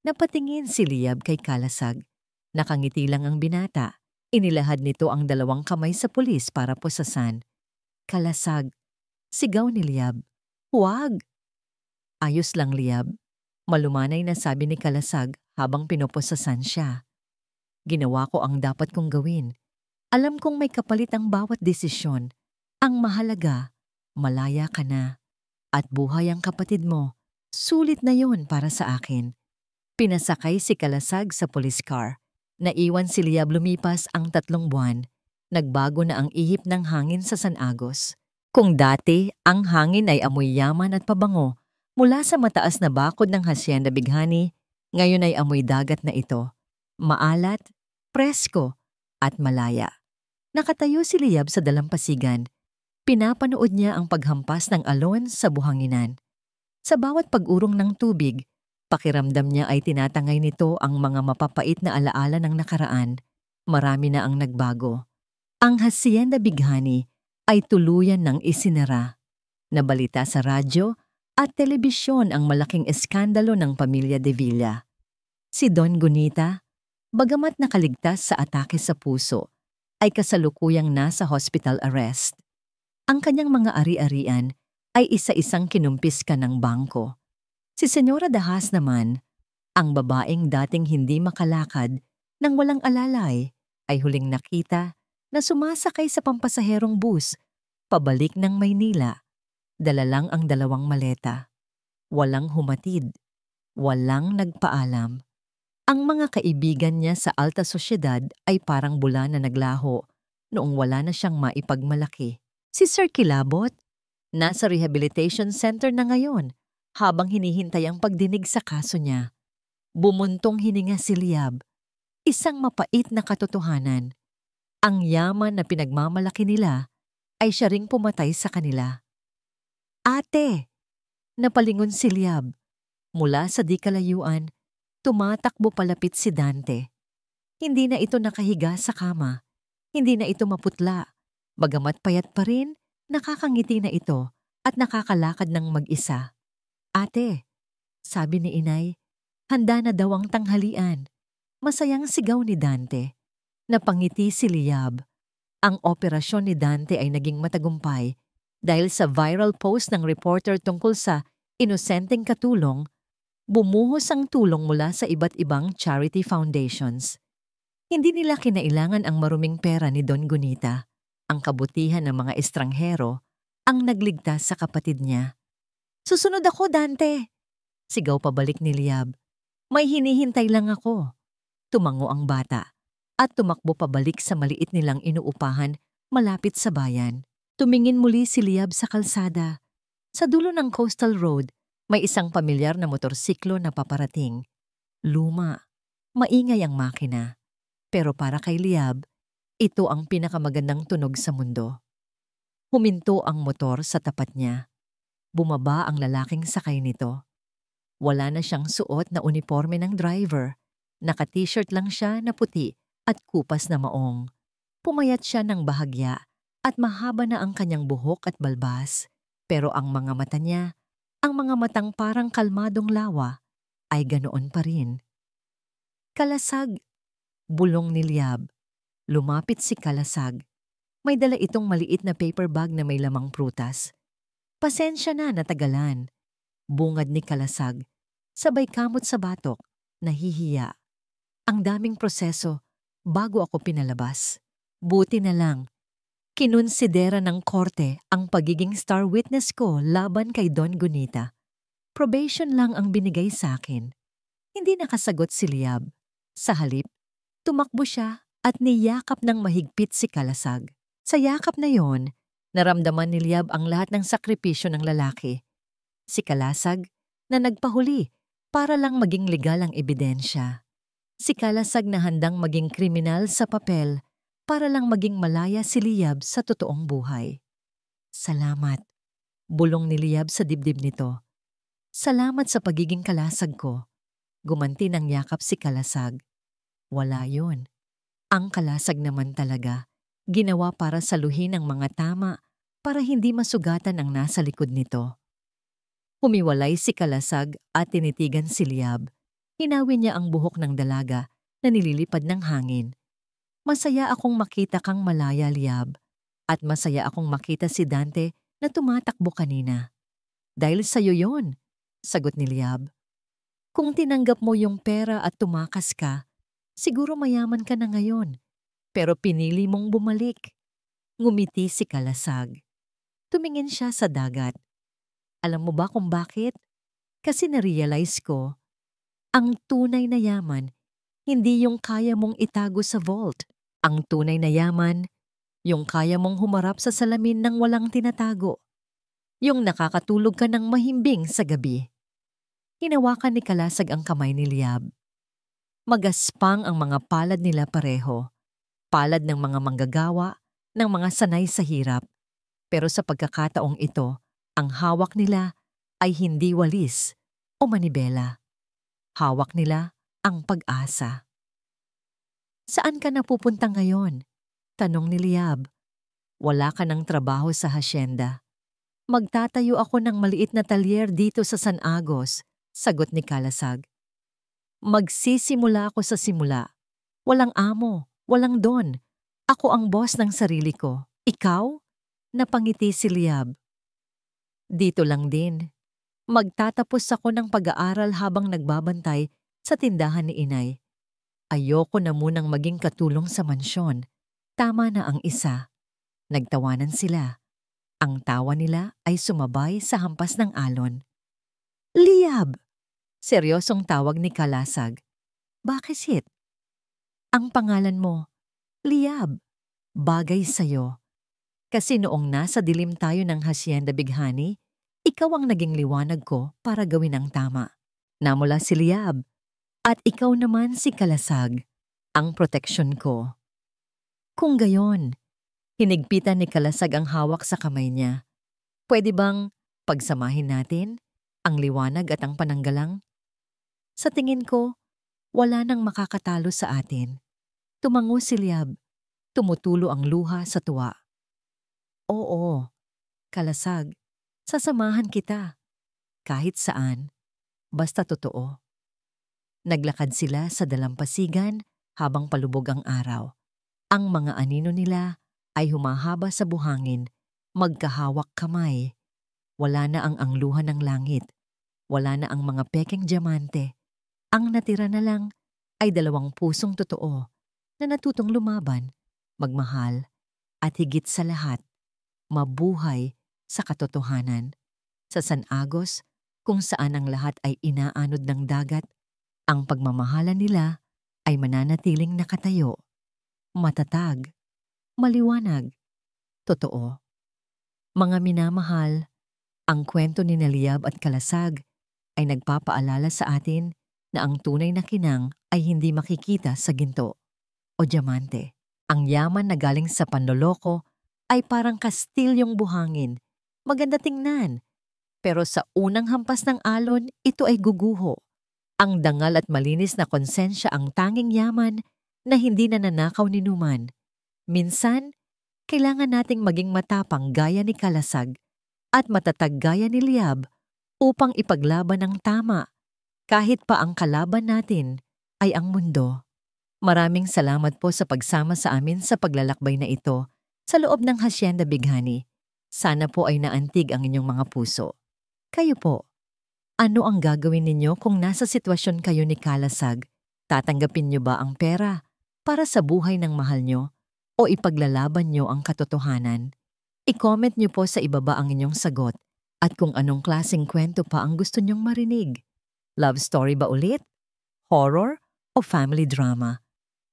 Napatingin si Liab kay Kalasag. Nakangiti lang ang binata. Inilahad nito ang 2 kamay sa pulis para pusasan. "Kalasag," sigaw ni Liab. "Huwag!" "Ayos lang, Liab," malumanay na sabi ni Kalasag habang pinoposasan siya. "Ginawa ko ang dapat kong gawin. Alam kong may kapalit ang bawat desisyon. Ang mahalaga, malaya ka na. At buhay ang kapatid mo. Sulit na yon para sa akin." Pinasakay si Kalasag sa police car. Naiwan si Liab lumipas ang 3 buwan. Nagbago na ang ihip ng hangin sa San Agos. Kung dati ang hangin ay amoy yaman at pabango mula sa mataas na bakod ng Hacienda Bighani, ngayon ay amoy dagat na ito. Maalat, presko, at malaya. Nakatayo si Liab sa dalampasigan. Pinapanood niya ang paghampas ng alon sa buhanginan. Sa bawat pag-urong ng tubig, pakiramdam niya ay tinatangay nito ang mga mapapait na alaala ng nakaraan. Marami na ang nagbago. Ang Hacienda Bighani ay tuluyan ng isinara. Nabalita sa radyo at telebisyon ang malaking eskandalo ng pamilya De Villa. Si Don Gunita, bagamat nakaligtas sa atake sa puso, ay kasalukuyang nasa hospital arrest. Ang kanyang mga ari-arian ay isa-isang kinumpiska ng bangko. Si Senyora Dahas naman, ang babaeng dating hindi makalakad nang walang alalay, ay huling nakita na sumasakay sa pampasaherong bus pabalik ng Maynila. Dala lang ang 2 maleta. Walang humatid. Walang nagpaalam. Ang mga kaibigan niya sa alta sosyedad ay parang bula na naglaho noong wala na siyang maipagmalaki. Si Sir Kilabot, nasa rehabilitation center na ngayon habang hinihintay ang pagdinig sa kaso niya. Bumuntong hininga si Liab. Isang mapait na katotohanan. Ang yaman na pinagmamalaki nila ay siya ring pumatay sa kanila. Ate! Napalingon si Liab. Mula sa di kalayuan, tumatakbo palapit si Dante. Hindi na ito nakahiga sa kama. Hindi na ito maputla. Bagamat payat pa rin, nakakangiti na ito at nakakalakad ng mag-isa. Ate, sabi ni Inay, handa na daw ang tanghalian. Masayang sigaw ni Dante. Napangiti si Liab. Ang operasyon ni Dante ay naging matagumpay dahil sa viral post ng reporter tungkol sa inosenteng katulong, bumuhos ang tulong mula sa iba't ibang charity foundations. Hindi nila kinailangan ang maruming pera ni Don Gunita. Ang kabutihan ng mga estranghero ang nagligtas sa kapatid niya. Susunod ako, Dante! Sigaw pabalik ni Liab. May hinihintay lang ako. Tumango ang bata at tumakbo pabalik sa maliit nilang inuupahan malapit sa bayan. Tumingin muli si Liab sa kalsada. Sa dulo ng coastal road, may isang pamilyar na motorsiklo na paparating. Luma, maingay ang makina. Pero para kay Liab, ito ang pinakamagandang tunog sa mundo. Huminto ang motor sa tapat niya. Bumaba ang lalaking sakay nito. Wala na siyang suot na uniforme ng driver. Naka-t-shirt lang siya na puti at kupas na maong. Pumayat siya ng bahagya at mahaba na ang kanyang buhok at balbas. Pero ang mga mata niya, ang mga matang parang kalmadong lawa, ay ganoon pa rin. Kalasag, bulong ni Liab. Lumapit si Kalasag. May dala itong maliit na paper bag na may lamang prutas. Pasensya na natagalan. Bungad ni Kalasag. Sabay kamot sa batok, nahihiya. Ang daming proseso bago ako pinalabas. Buti na lang. Kinonsidera ng korte ang pagiging star witness ko laban kay Don Gunita. Probation lang ang binigay sa akin. Hindi nakasagot si Liab. Sa halip, tumakbo siya at niyakap ng mahigpit si Kalasag. Sa yakap na yon, naramdaman ni Liab ang lahat ng sakripisyo ng lalaki. Si Kalasag na nagpahuli para lang maging legal ang ebidensya. Si Kalasag na handang maging kriminal sa papel para lang maging malaya si Liab sa totoong buhay. Salamat, bulong ni Liab sa dibdib nito. Salamat sa pagiging kalasag ko. Gumanti ng yakap si Kalasag. Wala yon. Ang kalasag naman talaga, ginawa para saluhin ang mga tama para hindi masugatan ang nasa likod nito. Humiwalay si Kalasag at tinitigan si Liab. Hinawin niya ang buhok ng dalaga na nililipad ng hangin. Masaya akong makita kang malaya, Liab. At masaya akong makita si Dante na tumatakbo kanina. Dahil sa'yo yon, sagot ni Liab. Kung tinanggap mo yung pera at tumakas ka, siguro mayaman ka na ngayon. Pero pinili mong bumalik. Ngumiti si Kalasag. Tumingin siya sa dagat. Alam mo ba kung bakit? Kasi na-realize ko, ang tunay na yaman, hindi yung kaya mong itago sa vault. Ang tunay na yaman, yung kaya mong humarap sa salamin ng walang tinatago. Yung nakakatulog ka ng mahimbing sa gabi. Hinawakan ni Kalasag ang kamay ni Liab. Magaspang ang mga palad nila pareho. Palad ng mga manggagawa, ng mga sanay sa hirap. Pero sa pagkakataong ito, ang hawak nila ay hindi walis o manibela. Hawak nila ang pag-asa. Saan ka napupunta ngayon? Tanong ni Liab. Wala ka ng trabaho sa hasyenda. Magtatayo ako ng maliit na talyer dito sa San Agos, sagot ni Kalasag. Magsisimula ako sa simula. Walang amo, walang don. Ako ang boss ng sarili ko. Ikaw? Napangiti si Liab. Dito lang din. Magtatapos ako ng pag-aaral habang nagbabantay sa tindahan ni Inay. Ayoko na munang maging katulong sa mansyon. Tama na ang isa. Nagtawanan sila. Ang tawa nila ay sumabay sa hampas ng alon. Liab! Seryosong tawag ni Kalasag. Bakit? Ang pangalan mo, Liab. Bagay sa'yo. Kasi noong nasa dilim tayo ng Hacienda Bighani, ikaw ang naging liwanag ko para gawin ang tama. Namula si Liab. At ikaw naman si Kalasag, ang proteksyon ko. Kung gayon, hinigpitan ni Kalasag ang hawak sa kamay niya. Pwede bang pagsamahin natin ang liwanag at ang pananggalang? Sa tingin ko, wala nang makakatalo sa atin. Tumango si Liab. Tumutulo ang luha sa tuwa. Oo, Kalasag, sasamahan kita. Kahit saan, basta totoo. Naglakad sila sa dalampasigan habang palubog ang araw. Ang mga anino nila ay humahaba sa buhangin, magkahawak kamay. Wala na ang angluhan ng langit. Wala na ang mga pekeng diamante. Ang natira na lang ay dalawang pusong totoo na natutong lumaban, magmahal, at higit sa lahat, mabuhay sa katotohanan. Sa San Agos, kung saan ang lahat ay inaanod ng dagat, ang pagmamahalan nila ay mananatiling nakatayo, matatag, maliwanag, totoo. Mga minamahal, ang kwento ni Liab at Kalasag ay nagpapaalala sa atin na ang tunay na kinang ay hindi makikita sa ginto o diamante. Ang yaman na galing sa panloloko ay parang kastilyong buhangin. Maganda tingnan. Pero sa unang hampas ng alon, ito ay guguho. Ang dangal at malinis na konsensya ang tanging yaman na hindi nananakaw ni Numan. Minsan, kailangan nating maging matapang gaya ni Kalasag at matatag gaya ni Liab upang ipaglaban ang tama kahit pa ang kalaban natin ay ang mundo. Maraming salamat po sa pagsama sa amin sa paglalakbay na ito sa loob ng Hacienda Bighani. Sana po ay naantig ang inyong mga puso. Kayo po, ano ang gagawin ninyo kung nasa sitwasyon kayo ni Kalasag? Tatanggapin niyo ba ang pera para sa buhay ng mahal niyo o ipaglalaban niyo ang katotohanan? I-comment niyo po sa ibaba ang inyong sagot at kung anong klaseng kwento pa ang gusto niyong marinig. Love story ba ulit? Horror o family drama?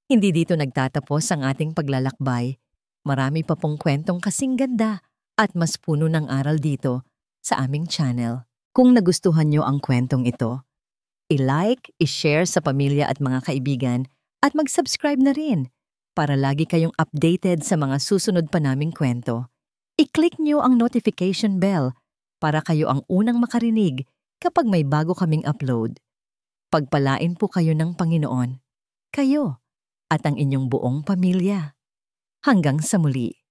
Hindi dito nagtatapos ang ating paglalakbay. Marami pa pong kwentong kasing ganda at mas puno ng aral dito sa aming channel. Kung nagustuhan niyo ang kwentong ito, i-like, i-share sa pamilya at mga kaibigan at mag-subscribe na rin para lagi kayong updated sa mga susunod pa naming kwento. I-click niyo ang notification bell para kayo ang unang makarinig kapag may bago kaming upload. Pagpalain po kayo ng Panginoon, kayo at ang inyong buong pamilya. Hanggang sa muli.